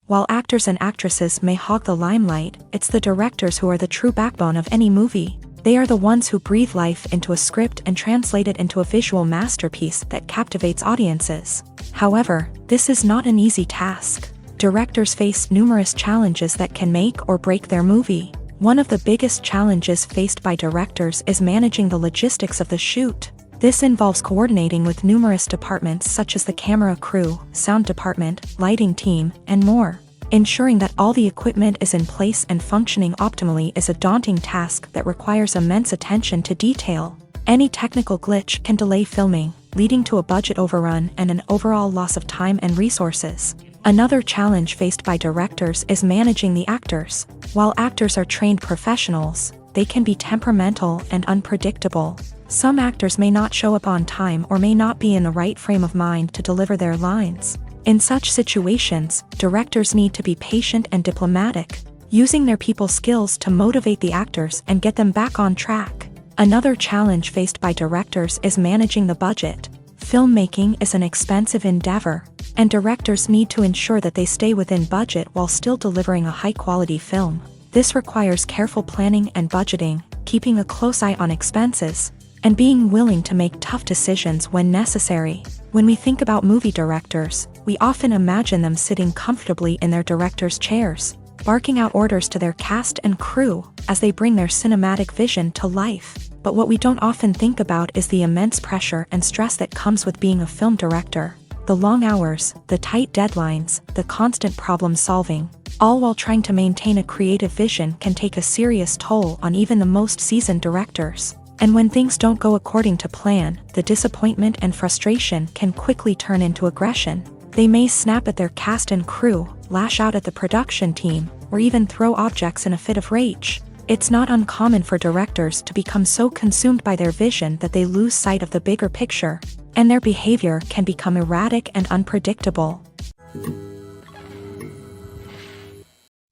While actors and actresses may hog the limelight, it's the directors who are the true backbone of any movie. They are the ones who breathe life into a script and translate it into a visual masterpiece that captivates audiences. However, this is not an easy task. Directors face numerous challenges that can make or break their movie. One of the biggest challenges faced by directors is managing the logistics of the shoot. This involves coordinating with numerous departments such as the camera crew, sound department, lighting team, and more. Ensuring that all the equipment is in place and functioning optimally is a daunting task that requires immense attention to detail. Any technical glitch can delay filming, leading to a budget overrun and an overall loss of time and resources. Another challenge faced by directors is managing the actors. While actors are trained professionals, they can be temperamental and unpredictable. Some actors may not show up on time or may not be in the right frame of mind to deliver their lines. In such situations, directors need to be patient and diplomatic, using their people skills to motivate the actors and get them back on track. Another challenge faced by directors is managing the budget. Filmmaking is an expensive endeavor, and directors need to ensure that they stay within budget while still delivering a high-quality film. This requires careful planning and budgeting, keeping a close eye on expenses, and being willing to make tough decisions when necessary. When we think about movie directors, we often imagine them sitting comfortably in their director's chairs, barking out orders to their cast and crew as they bring their cinematic vision to life. But what we don't often think about is the immense pressure and stress that comes with being a film director. The long hours, the tight deadlines, the constant problem solving, all while trying to maintain a creative vision can take a serious toll on even the most seasoned directors. And when things don't go according to plan, the disappointment and frustration can quickly turn into aggression. They may snap at their cast and crew, lash out at the production team, or even throw objects in a fit of rage. It's not uncommon for directors to become so consumed by their vision that they lose sight of the bigger picture, and their behavior can become erratic and unpredictable.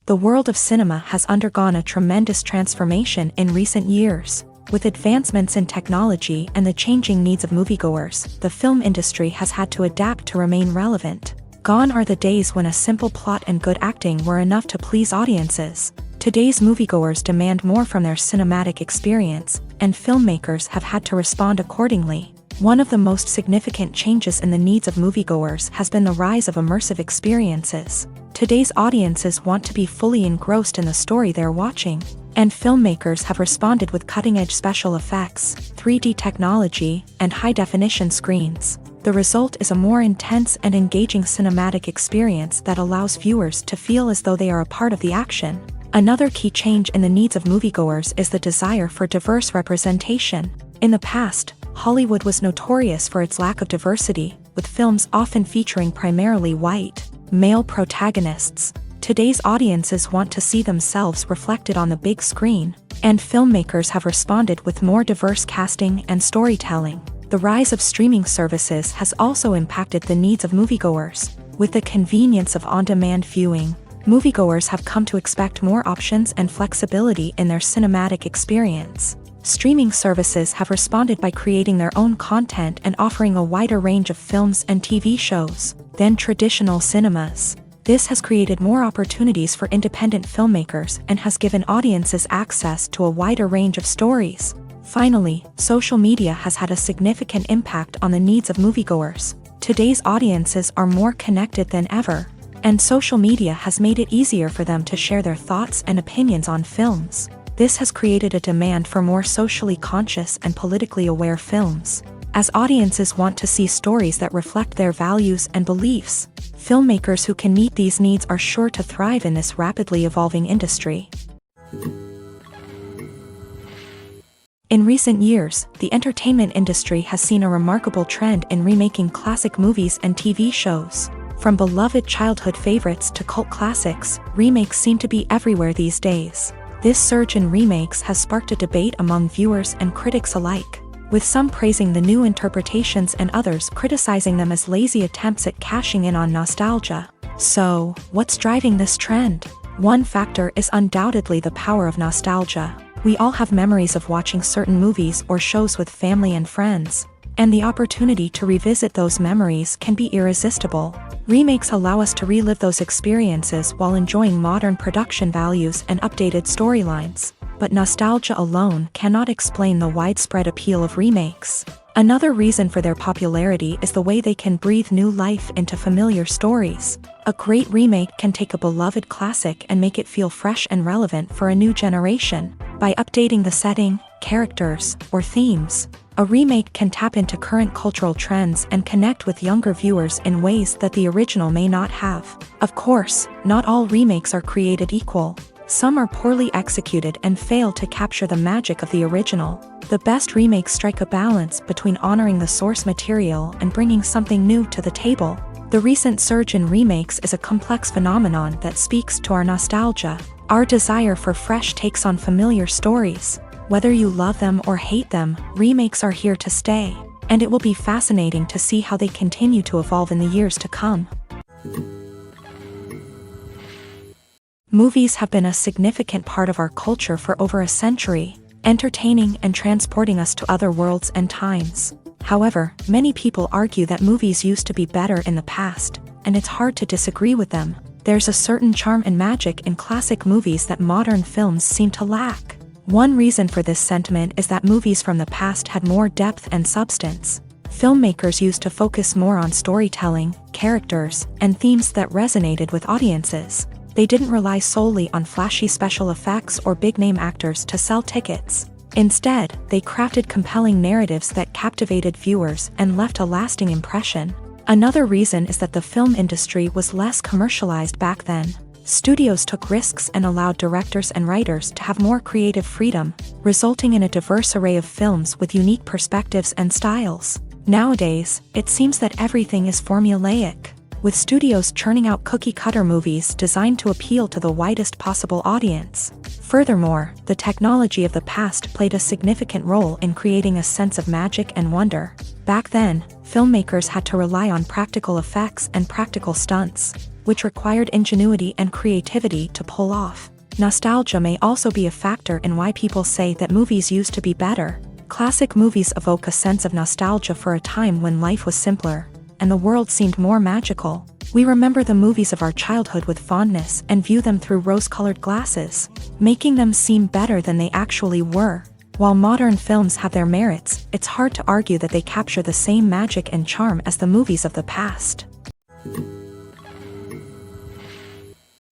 The world of cinema has undergone a tremendous transformation in recent years. With advancements in technology and the changing needs of moviegoers, the film industry has had to adapt to remain relevant. Gone are the days when a simple plot and good acting were enough to please audiences. Today's moviegoers demand more from their cinematic experience, and filmmakers have had to respond accordingly. One of the most significant changes in the needs of moviegoers has been the rise of immersive experiences. Today's audiences want to be fully engrossed in the story they're watching, and filmmakers have responded with cutting-edge special effects, 3D technology, and high-definition screens. The result is a more intense and engaging cinematic experience that allows viewers to feel as though they are a part of the action. Another key change in the needs of moviegoers is the desire for diverse representation. In the past, Hollywood was notorious for its lack of diversity, with films often featuring primarily white, male protagonists. Today's audiences want to see themselves reflected on the big screen, and filmmakers have responded with more diverse casting and storytelling. The rise of streaming services has also impacted the needs of moviegoers. With the convenience of on-demand viewing, moviegoers have come to expect more options and flexibility in their cinematic experience. Streaming services have responded by creating their own content and offering a wider range of films and TV shows than traditional cinemas. This has created more opportunities for independent filmmakers and has given audiences access to a wider range of stories. Finally, social media has had a significant impact on the needs of moviegoers. Today's audiences are more connected than ever, and social media has made it easier for them to share their thoughts and opinions on films. This has created a demand for more socially conscious and politically aware films. As audiences want to see stories that reflect their values and beliefs, filmmakers who can meet these needs are sure to thrive in this rapidly evolving industry. In recent years, the entertainment industry has seen a remarkable trend in remaking classic movies and TV shows. From beloved childhood favorites to cult classics, remakes seem to be everywhere these days. This surge in remakes has sparked a debate among viewers and critics alike, with some praising the new interpretations and others criticizing them as lazy attempts at cashing in on nostalgia. So, what's driving this trend? One factor is undoubtedly the power of nostalgia. We all have memories of watching certain movies or shows with family and friends, and the opportunity to revisit those memories can be irresistible. Remakes allow us to relive those experiences while enjoying modern production values and updated storylines. But nostalgia alone cannot explain the widespread appeal of remakes. Another reason for their popularity is the way they can breathe new life into familiar stories. A great remake can take a beloved classic and make it feel fresh and relevant for a new generation. By updating the setting, characters, or themes, a remake can tap into current cultural trends and connect with younger viewers in ways that the original may not have. Of course, not all remakes are created equal. Some are poorly executed and fail to capture the magic of the original. The best remakes strike a balance between honoring the source material and bringing something new to the table. The recent surge in remakes is a complex phenomenon that speaks to our nostalgia, our desire for fresh takes on familiar stories. Whether you love them or hate them, remakes are here to stay, and it will be fascinating to see how they continue to evolve in the years to come. Movies have been a significant part of our culture for over a century, entertaining and transporting us to other worlds and times. However, many people argue that movies used to be better in the past, and it's hard to disagree with them. There's a certain charm and magic in classic movies that modern films seem to lack. One reason for this sentiment is that movies from the past had more depth and substance. Filmmakers used to focus more on storytelling, characters, and themes that resonated with audiences. They didn't rely solely on flashy special effects or big-name actors to sell tickets. Instead, they crafted compelling narratives that captivated viewers and left a lasting impression. Another reason is that the film industry was less commercialized back then. Studios took risks and allowed directors and writers to have more creative freedom, resulting in a diverse array of films with unique perspectives and styles. Nowadays, it seems that everything is formulaic, with studios churning out cookie-cutter movies designed to appeal to the widest possible audience. Furthermore, the technology of the past played a significant role in creating a sense of magic and wonder. Back then, filmmakers had to rely on practical effects and practical stunts, which required ingenuity and creativity to pull off. Nostalgia may also be a factor in why people say that movies used to be better. Classic movies evoke a sense of nostalgia for a time when life was simpler, and the world seemed more magical. We remember the movies of our childhood with fondness and view them through rose-colored glasses, making them seem better than they actually were. While modern films have their merits, it's hard to argue that they capture the same magic and charm as the movies of the past.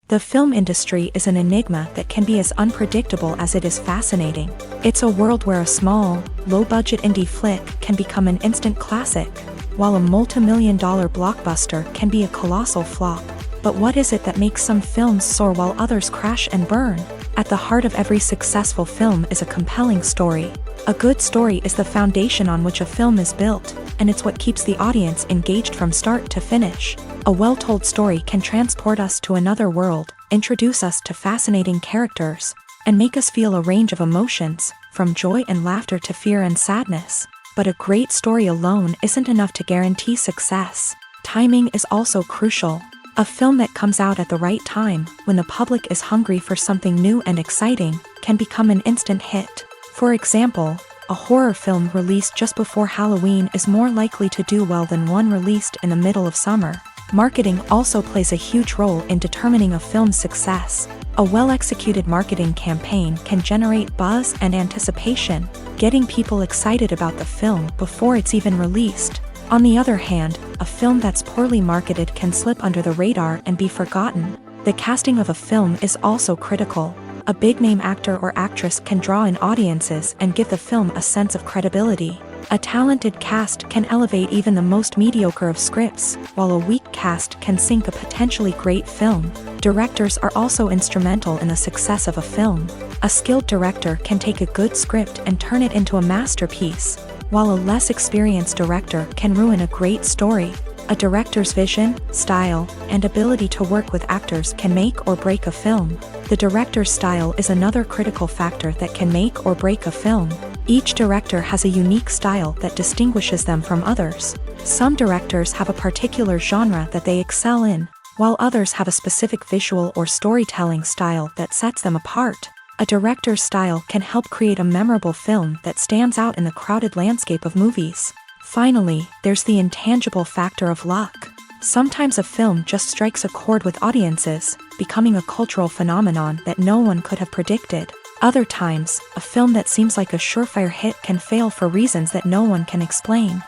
The film industry is an enigma that can be as unpredictable as it is fascinating. It's a world where a small, low-budget indie flick can become an instant classic, while a multi-million-dollar blockbuster can be a colossal flop. But what is it that makes some films soar while others crash and burn? At the heart of every successful film is a compelling story. A good story is the foundation on which a film is built, and it's what keeps the audience engaged from start to finish. A well-told story can transport us to another world, introduce us to fascinating characters, and make us feel a range of emotions, from joy and laughter to fear and sadness. But a great story alone isn't enough to guarantee success. Timing is also crucial. A film that comes out at the right time, when the public is hungry for something new and exciting, can become an instant hit. For example, a horror film released just before Halloween is more likely to do well than one released in the middle of summer. Marketing also plays a huge role in determining a film's success. A well-executed marketing campaign can generate buzz and anticipation, getting people excited about the film before it's even released. On the other hand, a film that's poorly marketed can slip under the radar and be forgotten. The casting of a film is also critical. A big-name actor or actress can draw in audiences and give the film a sense of credibility. A talented cast can elevate even the most mediocre of scripts, while a weak cast can sink a potentially great film. Directors are also instrumental in the success of a film. A skilled director can take a good script and turn it into a masterpiece, while a less experienced director can ruin a great story. A director's vision, style, and ability to work with actors can make or break a film. The director's style is another critical factor that can make or break a film. Each director has a unique style that distinguishes them from others. Some directors have a particular genre that they excel in, while others have a specific visual or storytelling style that sets them apart. A director's style can help create a memorable film that stands out in the crowded landscape of movies. Finally, there's the intangible factor of luck. Sometimes a film just strikes a chord with audiences, becoming a cultural phenomenon that no one could have predicted. Other times, a film that seems like a surefire hit can fail for reasons that no one can explain.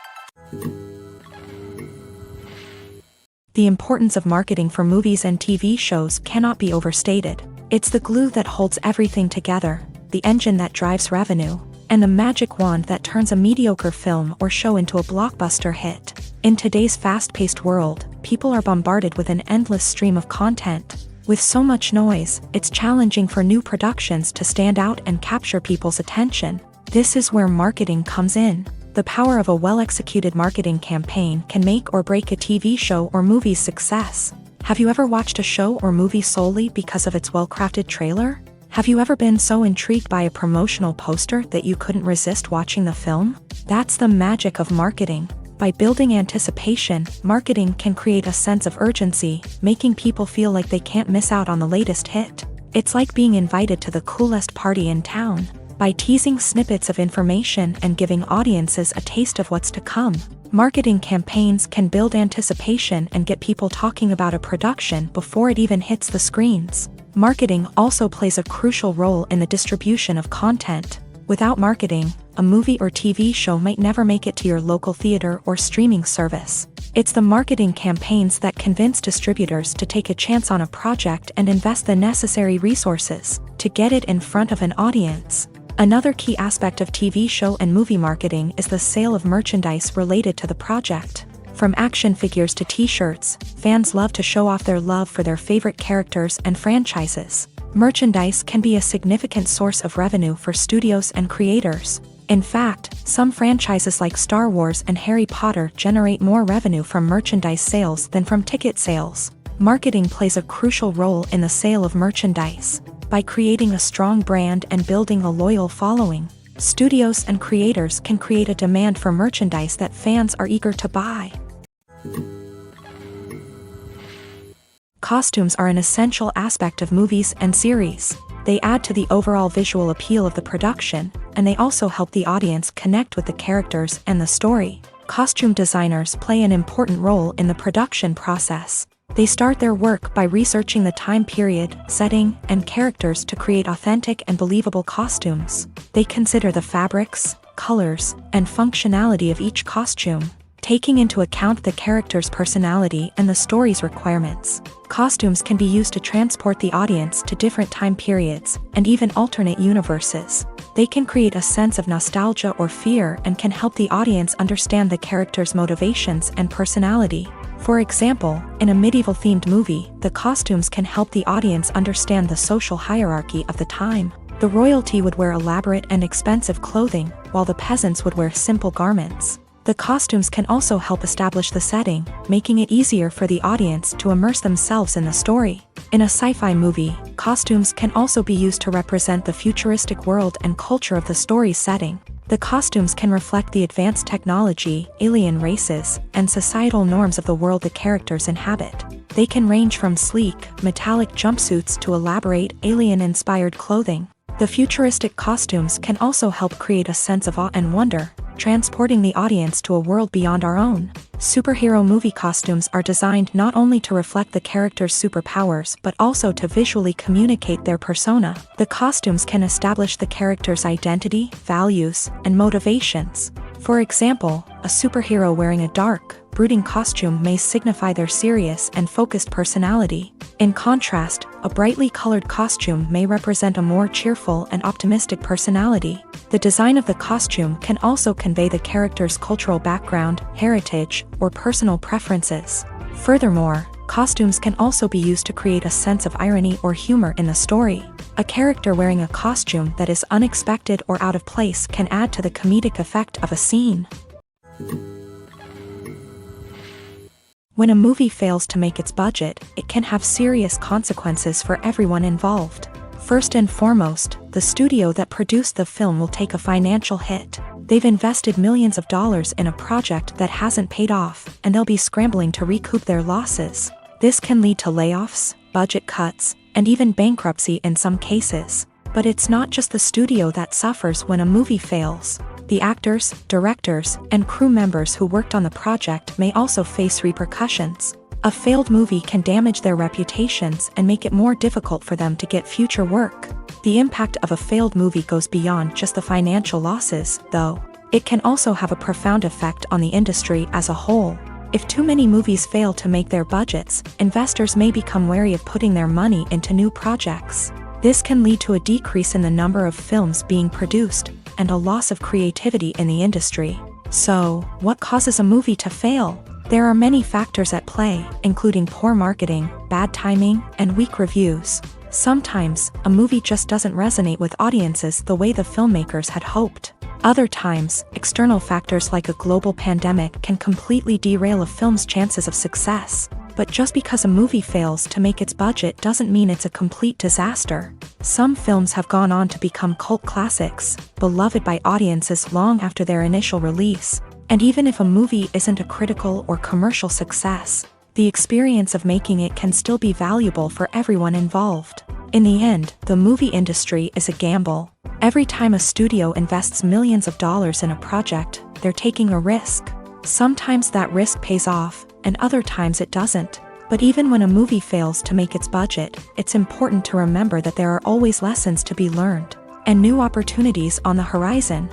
The importance of marketing for movies and TV shows cannot be overstated. It's the glue that holds everything together, the engine that drives revenue, and the magic wand that turns a mediocre film or show into a blockbuster hit. In today's fast-paced world, people are bombarded with an endless stream of content. With so much noise, it's challenging for new productions to stand out and capture people's attention. This is where marketing comes in. The power of a well-executed marketing campaign can make or break a TV show or movie's success. Have you ever watched a show or movie solely because of its well-crafted trailer? Have you ever been so intrigued by a promotional poster that you couldn't resist watching the film? That's the magic of marketing. By building anticipation, marketing can create a sense of urgency, making people feel like they can't miss out on the latest hit. It's like being invited to the coolest party in town. By teasing snippets of information and giving audiences a taste of what's to come, marketing campaigns can build anticipation and get people talking about a production before it even hits the screens. Marketing also plays a crucial role in the distribution of content. Without marketing, a movie or TV show might never make it to your local theater or streaming service. It's the marketing campaigns that convince distributors to take a chance on a project and invest the necessary resources to get it in front of an audience. Another key aspect of TV show and movie marketing is the sale of merchandise related to the project. From action figures to t-shirts, fans love to show off their love for their favorite characters and franchises. Merchandise can be a significant source of revenue for studios and creators. In fact, some franchises like Star Wars and Harry Potter generate more revenue from merchandise sales than from ticket sales. Marketing plays a crucial role in the sale of merchandise. By creating a strong brand and building a loyal following, studios and creators can create a demand for merchandise that fans are eager to buy. Costumes are an essential aspect of movies and series. They add to the overall visual appeal of the production, and they also help the audience connect with the characters and the story. Costume designers play an important role in the production process. They start their work by researching the time period, setting, and characters to create authentic and believable costumes. They consider the fabrics, colors, and functionality of each costume, taking into account the character's personality and the story's requirements. Costumes can be used to transport the audience to different time periods, and even alternate universes. They can create a sense of nostalgia or fear and can help the audience understand the character's motivations and personality. For example, in a medieval-themed movie, the costumes can help the audience understand the social hierarchy of the time. The royalty would wear elaborate and expensive clothing, while the peasants would wear simple garments. The costumes can also help establish the setting, making it easier for the audience to immerse themselves in the story. In a sci-fi movie, costumes can also be used to represent the futuristic world and culture of the story's setting. The costumes can reflect the advanced technology, alien races, and societal norms of the world the characters inhabit. They can range from sleek, metallic jumpsuits to elaborate, alien-inspired clothing. The futuristic costumes can also help create a sense of awe and wonder, transporting the audience to a world beyond our own. Superhero movie costumes are designed not only to reflect the character's superpowers but also to visually communicate their persona. The costumes can establish the character's identity, values, and motivations. For example, a superhero wearing a dark, brooding costume may signify their serious and focused personality. In contrast, a brightly colored costume may represent a more cheerful and optimistic personality. The design of the costume can also convey the character's cultural background, heritage, or personal preferences. Furthermore, costumes can also be used to create a sense of irony or humor in the story. A character wearing a costume that is unexpected or out of place can add to the comedic effect of a scene. When a movie fails to make its budget, it can have serious consequences for everyone involved. First and foremost, the studio that produced the film will take a financial hit. They've invested millions of dollars in a project that hasn't paid off, and they'll be scrambling to recoup their losses. This can lead to layoffs, budget cuts, and even bankruptcy in some cases. But it's not just the studio that suffers when a movie fails. The actors, directors, and crew members who worked on the project may also face repercussions. A failed movie can damage their reputations and make it more difficult for them to get future work. The impact of a failed movie goes beyond just the financial losses, though. It can also have a profound effect on the industry as a whole. If too many movies fail to make their budgets, investors may become wary of putting their money into new projects. This can lead to a decrease in the number of films being produced, and a loss of creativity in the industry. So, what causes a movie to fail? There are many factors at play, including poor marketing, bad timing, and weak reviews. Sometimes, a movie just doesn't resonate with audiences the way the filmmakers had hoped. Other times, external factors like a global pandemic can completely derail a film's chances of success. But just because a movie fails to make its budget doesn't mean it's a complete disaster. Some films have gone on to become cult classics, beloved by audiences long after their initial release. And even if a movie isn't a critical or commercial success, the experience of making it can still be valuable for everyone involved. In the end, the movie industry is a gamble. Every time a studio invests millions of dollars in a project, they're taking a risk. Sometimes that risk pays off, and other times it doesn't. But even when a movie fails to make its budget, it's important to remember that there are always lessons to be learned, and new opportunities on the horizon.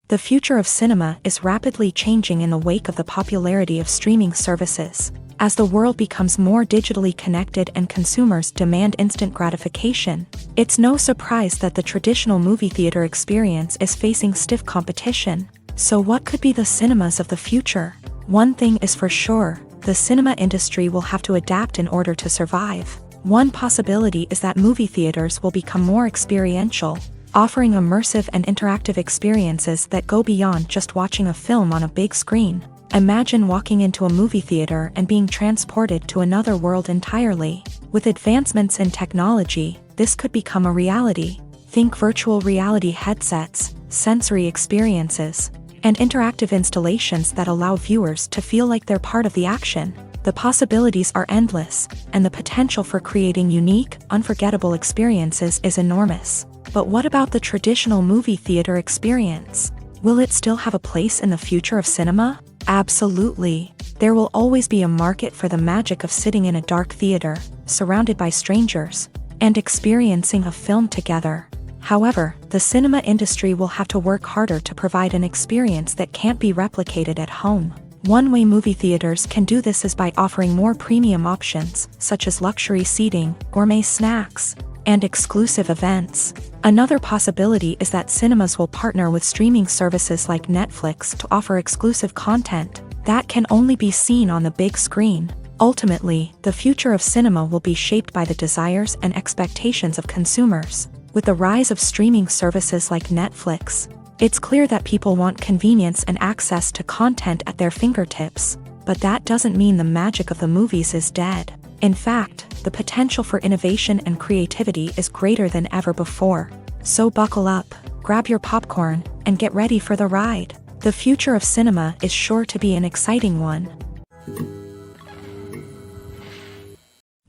The future of cinema is rapidly changing in the wake of the popularity of streaming services. As the world becomes more digitally connected and consumers demand instant gratification, it's no surprise that the traditional movie theater experience is facing stiff competition. So what could be the cinemas of the future? One thing is for sure, the cinema industry will have to adapt in order to survive. One possibility is that movie theaters will become more experiential, offering immersive and interactive experiences that go beyond just watching a film on a big screen. Imagine walking into a movie theater and being transported to another world entirely. With advancements in technology, this could become a reality. Think virtual reality headsets, sensory experiences, and interactive installations that allow viewers to feel like they're part of the action. The possibilities are endless, and the potential for creating unique, unforgettable experiences is enormous. But what about the traditional movie theater experience? Will it still have a place in the future of cinema? Absolutely. There will always be a market for the magic of sitting in a dark theater, surrounded by strangers, and experiencing a film together. However, the cinema industry will have to work harder to provide an experience that can't be replicated at home. One way movie theaters can do this is by offering more premium options, such as luxury seating, gourmet snacks, and exclusive events. Another possibility is that cinemas will partner with streaming services like Netflix to offer exclusive content that can only be seen on the big screen. Ultimately, the future of cinema will be shaped by the desires and expectations of consumers. With the rise of streaming services like Netflix, it's clear that people want convenience and access to content at their fingertips. But that doesn't mean the magic of the movies is dead. In fact, the potential for innovation and creativity is greater than ever before. So buckle up, grab your popcorn, and get ready for the ride. The future of cinema is sure to be an exciting one.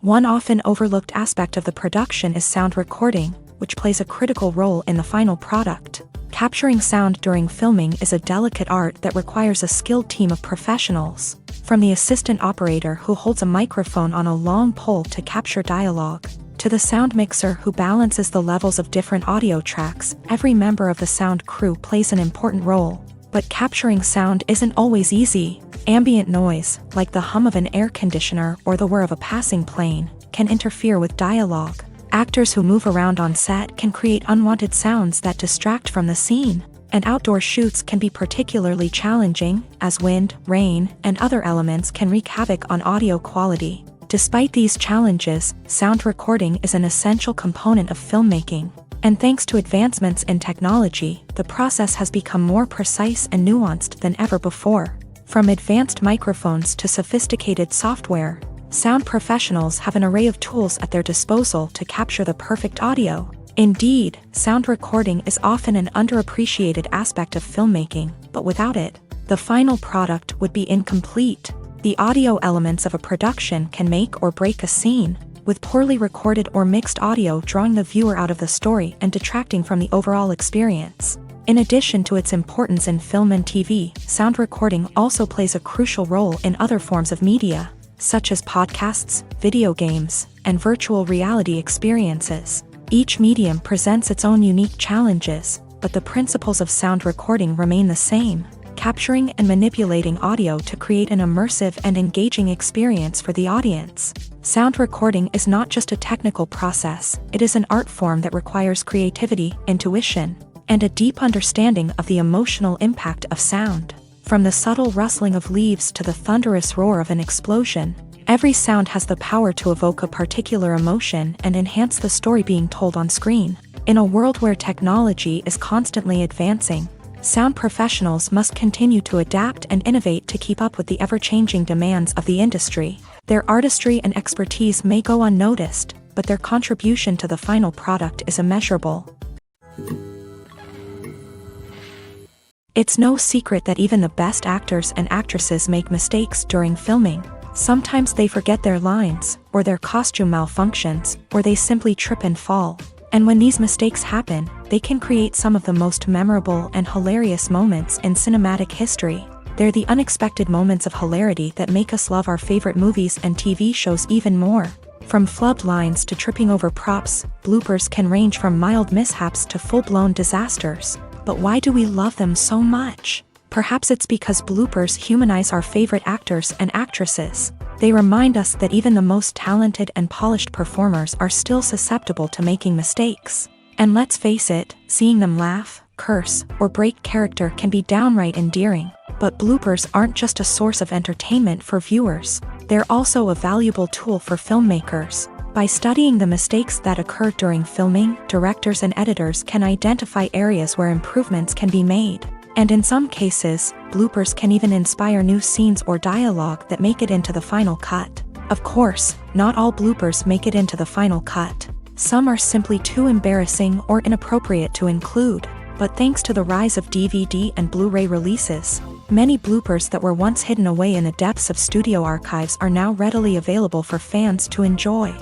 One often overlooked aspect of the production is sound recording, which plays a critical role in the final product. Capturing sound during filming is a delicate art that requires a skilled team of professionals. From the assistant operator who holds a microphone on a long pole to capture dialogue, to the sound mixer who balances the levels of different audio tracks, every member of the sound crew plays an important role. But capturing sound isn't always easy. Ambient noise, like the hum of an air conditioner or the whir of a passing plane, can interfere with dialogue. Actors who move around on set can create unwanted sounds that distract from the scene. And outdoor shoots can be particularly challenging, as wind, rain, and other elements can wreak havoc on audio quality. Despite these challenges, sound recording is an essential component of filmmaking. And thanks to advancements in technology, the process has become more precise and nuanced than ever before. From advanced microphones to sophisticated software, sound professionals have an array of tools at their disposal to capture the perfect audio. Indeed, sound recording is often an underappreciated aspect of filmmaking, but without it, the final product would be incomplete. The audio elements of a production can make or break a scene, with poorly recorded or mixed audio drawing the viewer out of the story and detracting from the overall experience. In addition to its importance in film and TV, sound recording also plays a crucial role in other forms of media, such as podcasts, video games, and virtual reality experiences. Each medium presents its own unique challenges, but the principles of sound recording remain the same: capturing and manipulating audio to create an immersive and engaging experience for the audience. Sound recording is not just a technical process, it is an art form that requires creativity, intuition, and a deep understanding of the emotional impact of sound. From the subtle rustling of leaves to the thunderous roar of an explosion, every sound has the power to evoke a particular emotion and enhance the story being told on screen. In a world where technology is constantly advancing, sound professionals must continue to adapt and innovate to keep up with the ever-changing demands of the industry. Their artistry and expertise may go unnoticed, but their contribution to the final product is immeasurable. It's no secret that even the best actors and actresses make mistakes during filming. Sometimes they forget their lines, or their costume malfunctions, or they simply trip and fall. And when these mistakes happen, they can create some of the most memorable and hilarious moments in cinematic history. They're the unexpected moments of hilarity that make us love our favorite movies and TV shows even more. From flubbed lines to tripping over props, bloopers can range from mild mishaps to full-blown disasters. But why do we love them so much? Perhaps it's because bloopers humanize our favorite actors and actresses. They remind us that even the most talented and polished performers are still susceptible to making mistakes. And let's face it, seeing them laugh, curse, or break character can be downright endearing. But bloopers aren't just a source of entertainment for viewers. They're also a valuable tool for filmmakers. By studying the mistakes that occur during filming, directors and editors can identify areas where improvements can be made. And in some cases, bloopers can even inspire new scenes or dialogue that make it into the final cut. Of course, not all bloopers make it into the final cut. Some are simply too embarrassing or inappropriate to include. But thanks to the rise of DVD and Blu-ray releases, many bloopers that were once hidden away in the depths of studio archives are now readily available for fans to enjoy.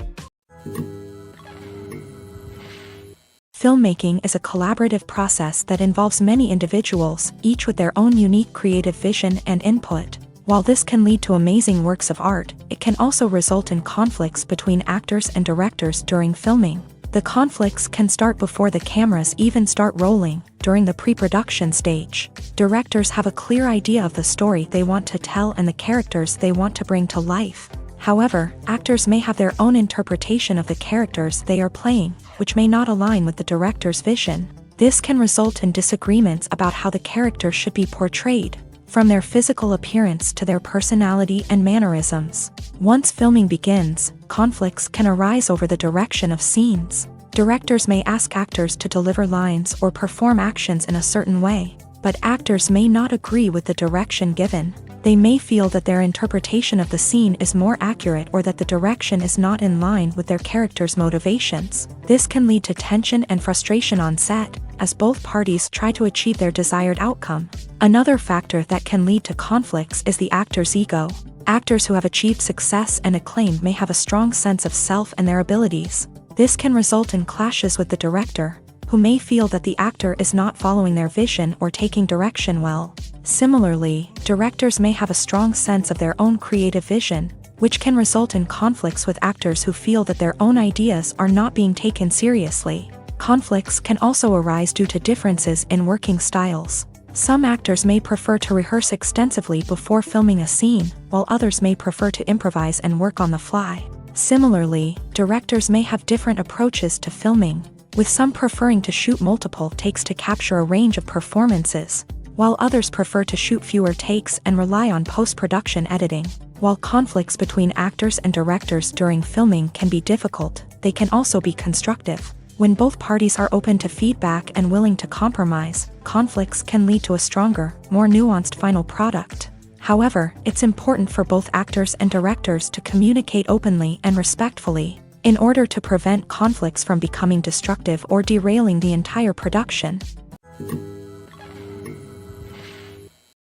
Filmmaking is a collaborative process that involves many individuals, each with their own unique creative vision and input. While this can lead to amazing works of art, it can also result in conflicts between actors and directors during filming. The conflicts can start before the cameras even start rolling, during the pre-production stage. Directors have a clear idea of the story they want to tell and the characters they want to bring to life. However, actors may have their own interpretation of the characters they are playing, which may not align with the director's vision. This can result in disagreements about how the character should be portrayed, from their physical appearance to their personality and mannerisms. Once filming begins, conflicts can arise over the direction of scenes. Directors may ask actors to deliver lines or perform actions in a certain way, but actors may not agree with the direction given. They may feel that their interpretation of the scene is more accurate or that the direction is not in line with their character's motivations. This can lead to tension and frustration on set, as both parties try to achieve their desired outcome. Another factor that can lead to conflicts is the actor's ego. Actors who have achieved success and acclaim may have a strong sense of self and their abilities. This can result in clashes with the director, who may feel that the actor is not following their vision or taking direction well. Similarly, directors may have a strong sense of their own creative vision, which can result in conflicts with actors who feel that their own ideas are not being taken seriously. Conflicts can also arise due to differences in working styles. Some actors may prefer to rehearse extensively before filming a scene, while others may prefer to improvise and work on the fly. Similarly, directors may have different approaches to filming, with some preferring to shoot multiple takes to capture a range of performances, while others prefer to shoot fewer takes and rely on post-production editing. While conflicts between actors and directors during filming can be difficult, they can also be constructive. When both parties are open to feedback and willing to compromise, conflicts can lead to a stronger, more nuanced final product. However, it's important for both actors and directors to communicate openly and respectfully, in order to prevent conflicts from becoming destructive or derailing the entire production.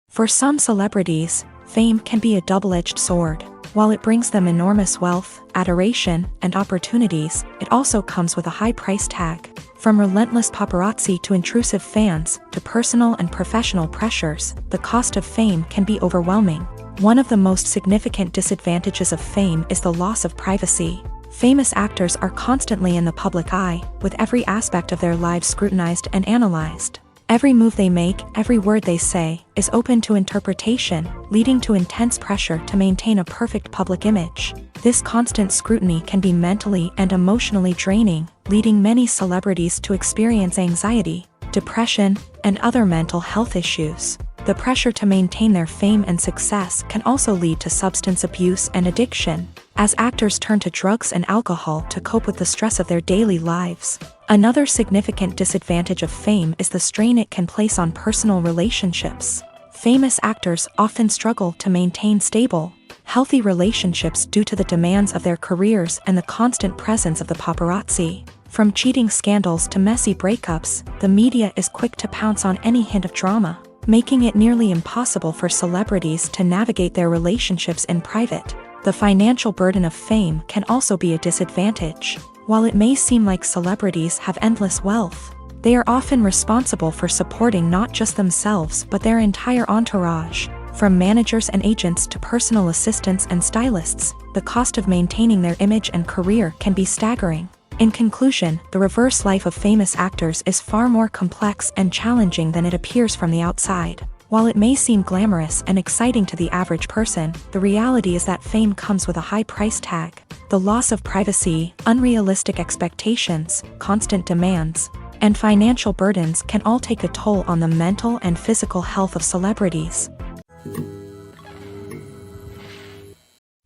For some celebrities, fame can be a double-edged sword. While it brings them enormous wealth, adoration, and opportunities, it also comes with a high price tag. From relentless paparazzi to intrusive fans, to personal and professional pressures, the cost of fame can be overwhelming. One of the most significant disadvantages of fame is the loss of privacy. Famous actors are constantly in the public eye, with every aspect of their lives scrutinized and analyzed. Every move they make, every word they say, is open to interpretation, leading to intense pressure to maintain a perfect public image. This constant scrutiny can be mentally and emotionally draining, leading many celebrities to experience anxiety, depression, and other mental health issues. The pressure to maintain their fame and success can also lead to substance abuse and addiction, as actors turn to drugs and alcohol to cope with the stress of their daily lives. Another significant disadvantage of fame is the strain it can place on personal relationships. Famous actors often struggle to maintain stable, healthy relationships due to the demands of their careers and the constant presence of the paparazzi. From cheating scandals to messy breakups, the media is quick to pounce on any hint of drama, making it nearly impossible for celebrities to navigate their relationships in private. The financial burden of fame can also be a disadvantage. While it may seem like celebrities have endless wealth, they are often responsible for supporting not just themselves but their entire entourage. From managers and agents to personal assistants and stylists, the cost of maintaining their image and career can be staggering. In conclusion, the reverse life of famous actors is far more complex and challenging than it appears from the outside. While it may seem glamorous and exciting to the average person, the reality is that fame comes with a high price tag. The loss of privacy, unrealistic expectations, constant demands, and financial burdens can all take a toll on the mental and physical health of celebrities.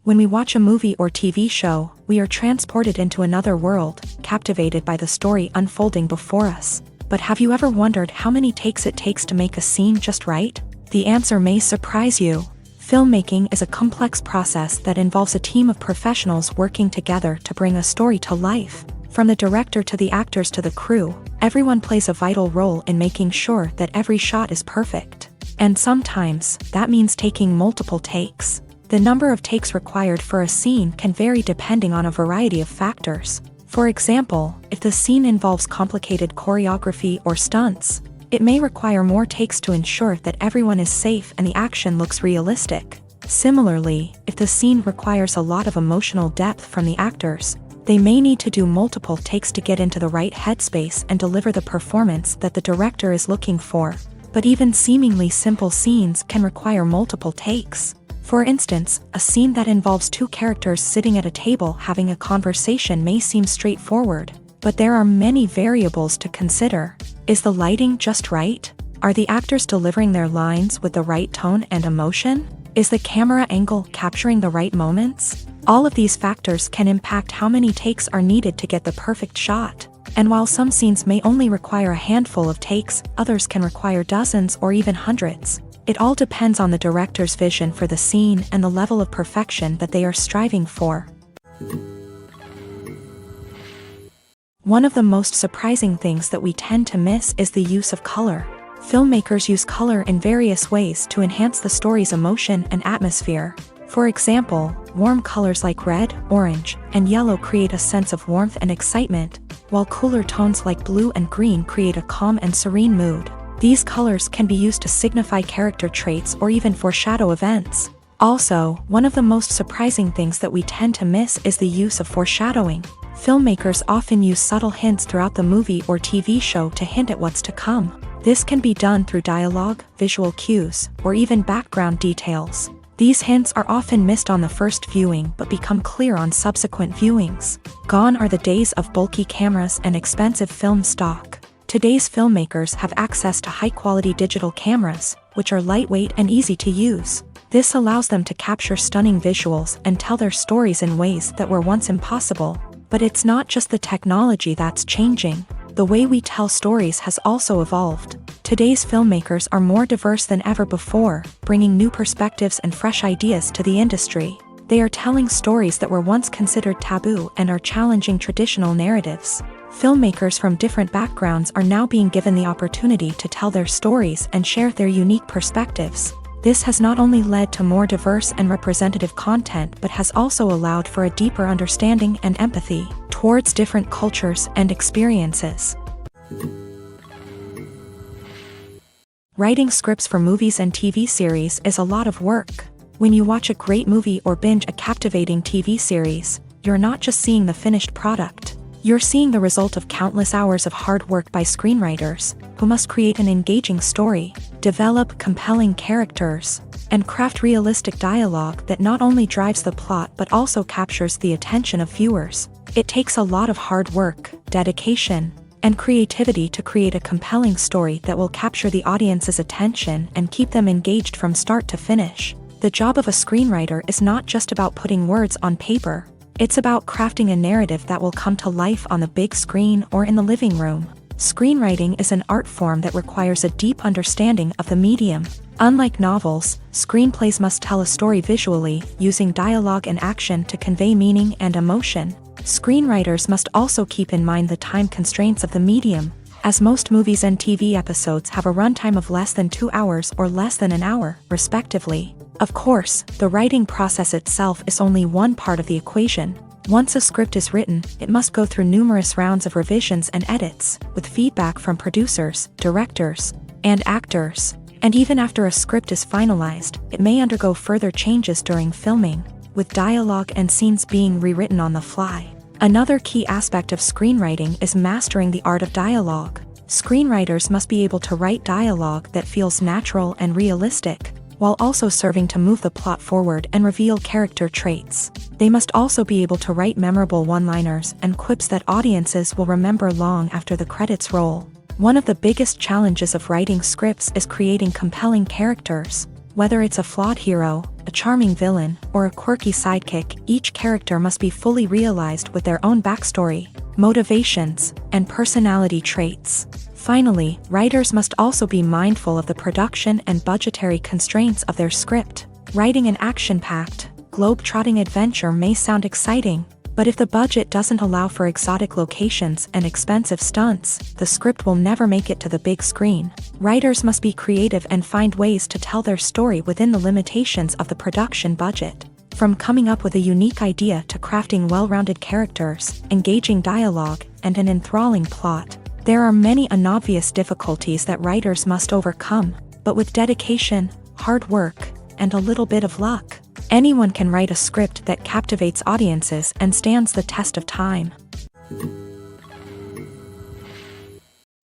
When we watch a movie or TV show, we are transported into another world, captivated by the story unfolding before us. But have you ever wondered how many takes it takes to make a scene just right? The answer may surprise you. Filmmaking is a complex process that involves a team of professionals working together to bring a story to life. From the director to the actors to the crew, everyone plays a vital role in making sure that every shot is perfect. And sometimes, that means taking multiple takes. The number of takes required for a scene can vary depending on a variety of factors. For example, if the scene involves complicated choreography or stunts, it may require more takes to ensure that everyone is safe and the action looks realistic. Similarly, if the scene requires a lot of emotional depth from the actors, They may need to do multiple takes to get into the right headspace and deliver the performance that the director is looking for. But even seemingly simple scenes can require multiple takes. For instance, a scene that involves two characters sitting at a table having a conversation may seem straightforward, but there are many variables to consider. Is the lighting just right? Are the actors delivering their lines with the right tone and emotion? Is the camera angle capturing the right moments? All of these factors can impact how many takes are needed to get the perfect shot. And while some scenes may only require a handful of takes, others can require dozens or even hundreds. It all depends on the director's vision for the scene and the level of perfection that they are striving for. One of the most surprising things that we tend to miss is the use of color. Filmmakers use color in various ways to enhance the story's emotion and atmosphere. For example, warm colors like red, orange, and yellow create a sense of warmth and excitement, while cooler tones like blue and green create a calm and serene mood. These colors can be used to signify character traits or even foreshadow events. Also, one of the most surprising things that we tend to miss is the use of foreshadowing. Filmmakers often use subtle hints throughout the movie or TV show to hint at what's to come. This can be done through dialogue, visual cues, or even background details. These hints are often missed on the first viewing but become clear on subsequent viewings. Gone are the days of bulky cameras and expensive film stock. Today's filmmakers have access to high-quality digital cameras, which are lightweight and easy to use. This allows them to capture stunning visuals and tell their stories in ways that were once impossible. But it's not just the technology that's changing. The way we tell stories has also evolved. Today's filmmakers are more diverse than ever before, bringing new perspectives and fresh ideas to the industry. They are telling stories that were once considered taboo and are challenging traditional narratives. Filmmakers from different backgrounds are now being given the opportunity to tell their stories and share their unique perspectives. This has not only led to more diverse and representative content but has also allowed for a deeper understanding and empathy towards different cultures and experiences. Writing scripts for movies and TV series is a lot of work. When you watch a great movie or binge a captivating TV series, you're not just seeing the finished product. You're seeing the result of countless hours of hard work by screenwriters, who must create an engaging story, develop compelling characters, and craft realistic dialogue that not only drives the plot but also captures the attention of viewers. It takes a lot of hard work, dedication, and creativity to create a compelling story that will capture the audience's attention and keep them engaged from start to finish. The job of a screenwriter is not just about putting words on paper. It's about crafting a narrative that will come to life on the big screen or in the living room. Screenwriting is an art form that requires a deep understanding of the medium. Unlike novels, screenplays must tell a story visually, using dialogue and action to convey meaning and emotion. Screenwriters must also keep in mind the time constraints of the medium, as most movies and TV episodes have a runtime of less than 2 hours or less than an hour, respectively. Of course, the writing process itself is only one part of the equation. Once a script is written, it must go through numerous rounds of revisions and edits, with feedback from producers, directors, and actors. And even after a script is finalized, it may undergo further changes during filming, with dialogue and scenes being rewritten on the fly. Another key aspect of screenwriting is mastering the art of dialogue. Screenwriters must be able to write dialogue that feels natural and realistic, while also serving to move the plot forward and reveal character traits. They must also be able to write memorable one-liners and quips that audiences will remember long after the credits roll. One of the biggest challenges of writing scripts is creating compelling characters. Whether it's a flawed hero, a charming villain, or a quirky sidekick, each character must be fully realized with their own backstory, motivations, and personality traits. Finally, writers must also be mindful of the production and budgetary constraints of their script. Writing an action-packed, globe-trotting adventure may sound exciting, but if the budget doesn't allow for exotic locations and expensive stunts, the script will never make it to the big screen. Writers must be creative and find ways to tell their story within the limitations of the production budget. From coming up with a unique idea to crafting well-rounded characters, engaging dialogue, and an enthralling plot, there are many unobvious difficulties that writers must overcome, but with dedication, hard work, and a little bit of luck. Anyone can write a script that captivates audiences and stands the test of time.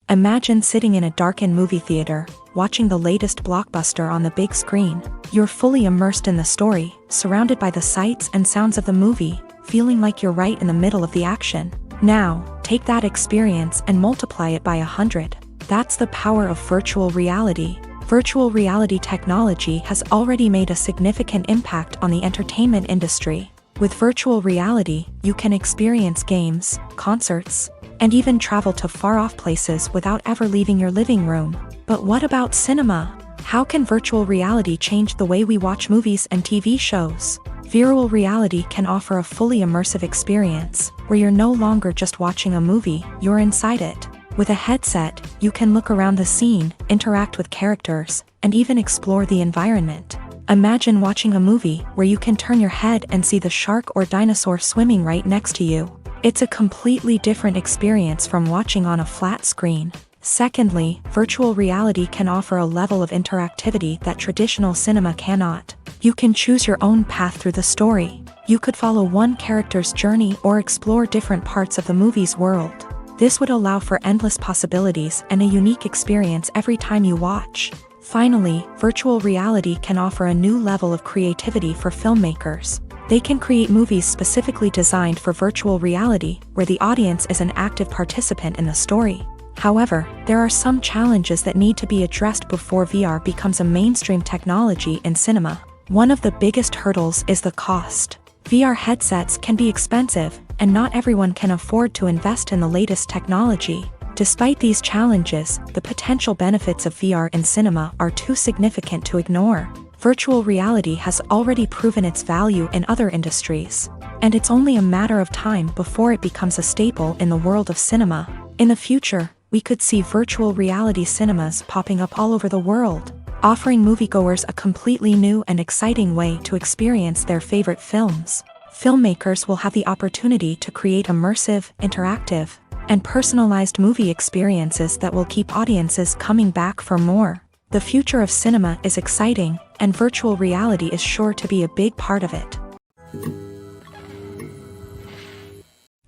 Imagine sitting in a darkened movie theater, watching the latest blockbuster on the big screen. You're fully immersed in the story, surrounded by the sights and sounds of the movie, feeling like you're right in the middle of the action. Now, take that experience and multiply it by 100. That's the power of virtual reality. Virtual reality technology has already made a significant impact on the entertainment industry. With virtual reality, you can experience games, concerts, and even travel to far-off places without ever leaving your living room. But what about cinema? How can virtual reality change the way we watch movies and TV shows? Virtual reality can offer a fully immersive experience, where you're no longer just watching a movie, you're inside it. With a headset, you can look around the scene, interact with characters, and even explore the environment. Imagine watching a movie where you can turn your head and see the shark or dinosaur swimming right next to you. It's a completely different experience from watching on a flat screen. Secondly, virtual reality can offer a level of interactivity that traditional cinema cannot. You can choose your own path through the story. You could follow one character's journey or explore different parts of the movie's world. This would allow for endless possibilities and a unique experience every time you watch. Finally, virtual reality can offer a new level of creativity for filmmakers. They can create movies specifically designed for virtual reality, where the audience is an active participant in the story. However, there are some challenges that need to be addressed before VR becomes a mainstream technology in cinema. One of the biggest hurdles is the cost. VR headsets can be expensive, and not everyone can afford to invest in the latest technology. Despite these challenges, the potential benefits of VR in cinema are too significant to ignore. Virtual reality has already proven its value in other industries, and it's only a matter of time before it becomes a staple in the world of cinema. In the future, we could see virtual reality cinemas popping up all over the world, offering moviegoers a completely new and exciting way to experience their favorite films. Filmmakers will have the opportunity to create immersive, interactive, and personalized movie experiences that will keep audiences coming back for more. The future of cinema is exciting, and virtual reality is sure to be a big part of it.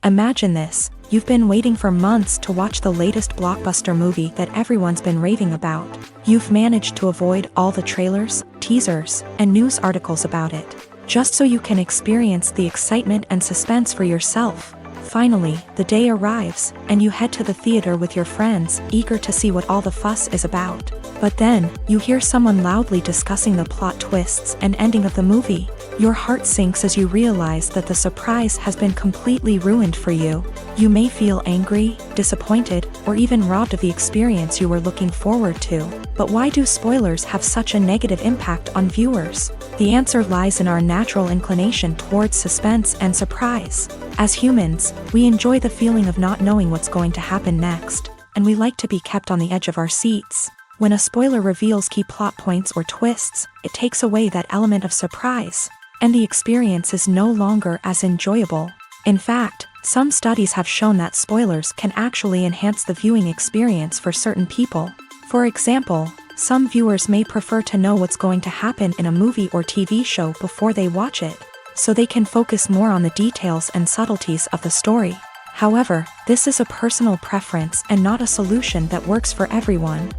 Imagine this. You've been waiting for months to watch the latest blockbuster movie that everyone's been raving about. You've managed to avoid all the trailers, teasers, and news articles about it, just so you can experience the excitement and suspense for yourself. Finally, the day arrives, and you head to the theater with your friends, eager to see what all the fuss is about. But then, you hear someone loudly discussing the plot twists and ending of the movie. Your heart sinks as you realize that the surprise has been completely ruined for you. You may feel angry, disappointed, or even robbed of the experience you were looking forward to. But why do spoilers have such a negative impact on viewers? The answer lies in our natural inclination towards suspense and surprise. As humans, we enjoy the feeling of not knowing what's going to happen next, and we like to be kept on the edge of our seats. When a spoiler reveals key plot points or twists, it takes away that element of surprise, and the experience is no longer as enjoyable. In fact, some studies have shown that spoilers can actually enhance the viewing experience for certain people. For example, some viewers may prefer to know what's going to happen in a movie or TV show before they watch it, so they can focus more on the details and subtleties of the story. However, this is a personal preference and not a solution that works for everyone.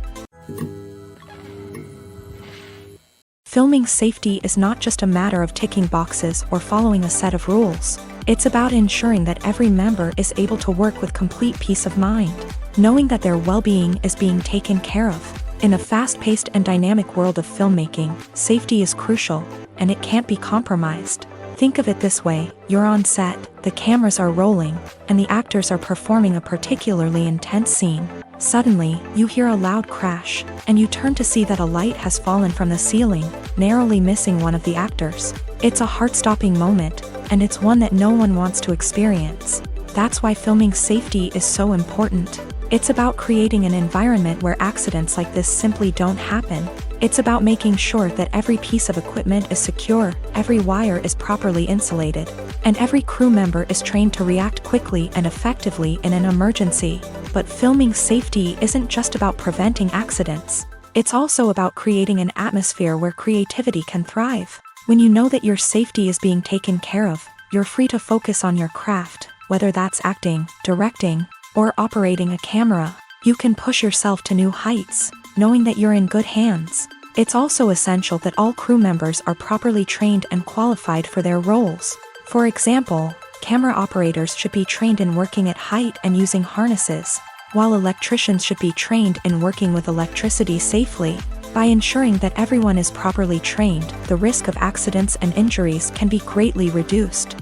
Filming safety is not just a matter of ticking boxes or following a set of rules. It's about ensuring that every member is able to work with complete peace of mind, knowing that their well-being is being taken care of. In a fast-paced and dynamic world of filmmaking, safety is crucial, and it can't be compromised. Think of it this way: you're on set, the cameras are rolling, and the actors are performing a particularly intense scene. Suddenly, you hear a loud crash, and you turn to see that a light has fallen from the ceiling, narrowly missing one of the actors. It's a heart-stopping moment, and it's one that no one wants to experience. That's why filming safety is so important. It's about creating an environment where accidents like this simply don't happen. It's about making sure that every piece of equipment is secure, every wire is properly insulated, and every crew member is trained to react quickly and effectively in an emergency. But filming safety isn't just about preventing accidents. It's also about creating an atmosphere where creativity can thrive. When you know that your safety is being taken care of, you're free to focus on your craft, whether that's acting, directing, or operating a camera. You can push yourself to new heights, knowing that you're in good hands. It's also essential that all crew members are properly trained and qualified for their roles. For example, camera operators should be trained in working at height and using harnesses, while electricians should be trained in working with electricity safely. By ensuring that everyone is properly trained, the risk of accidents and injuries can be greatly reduced.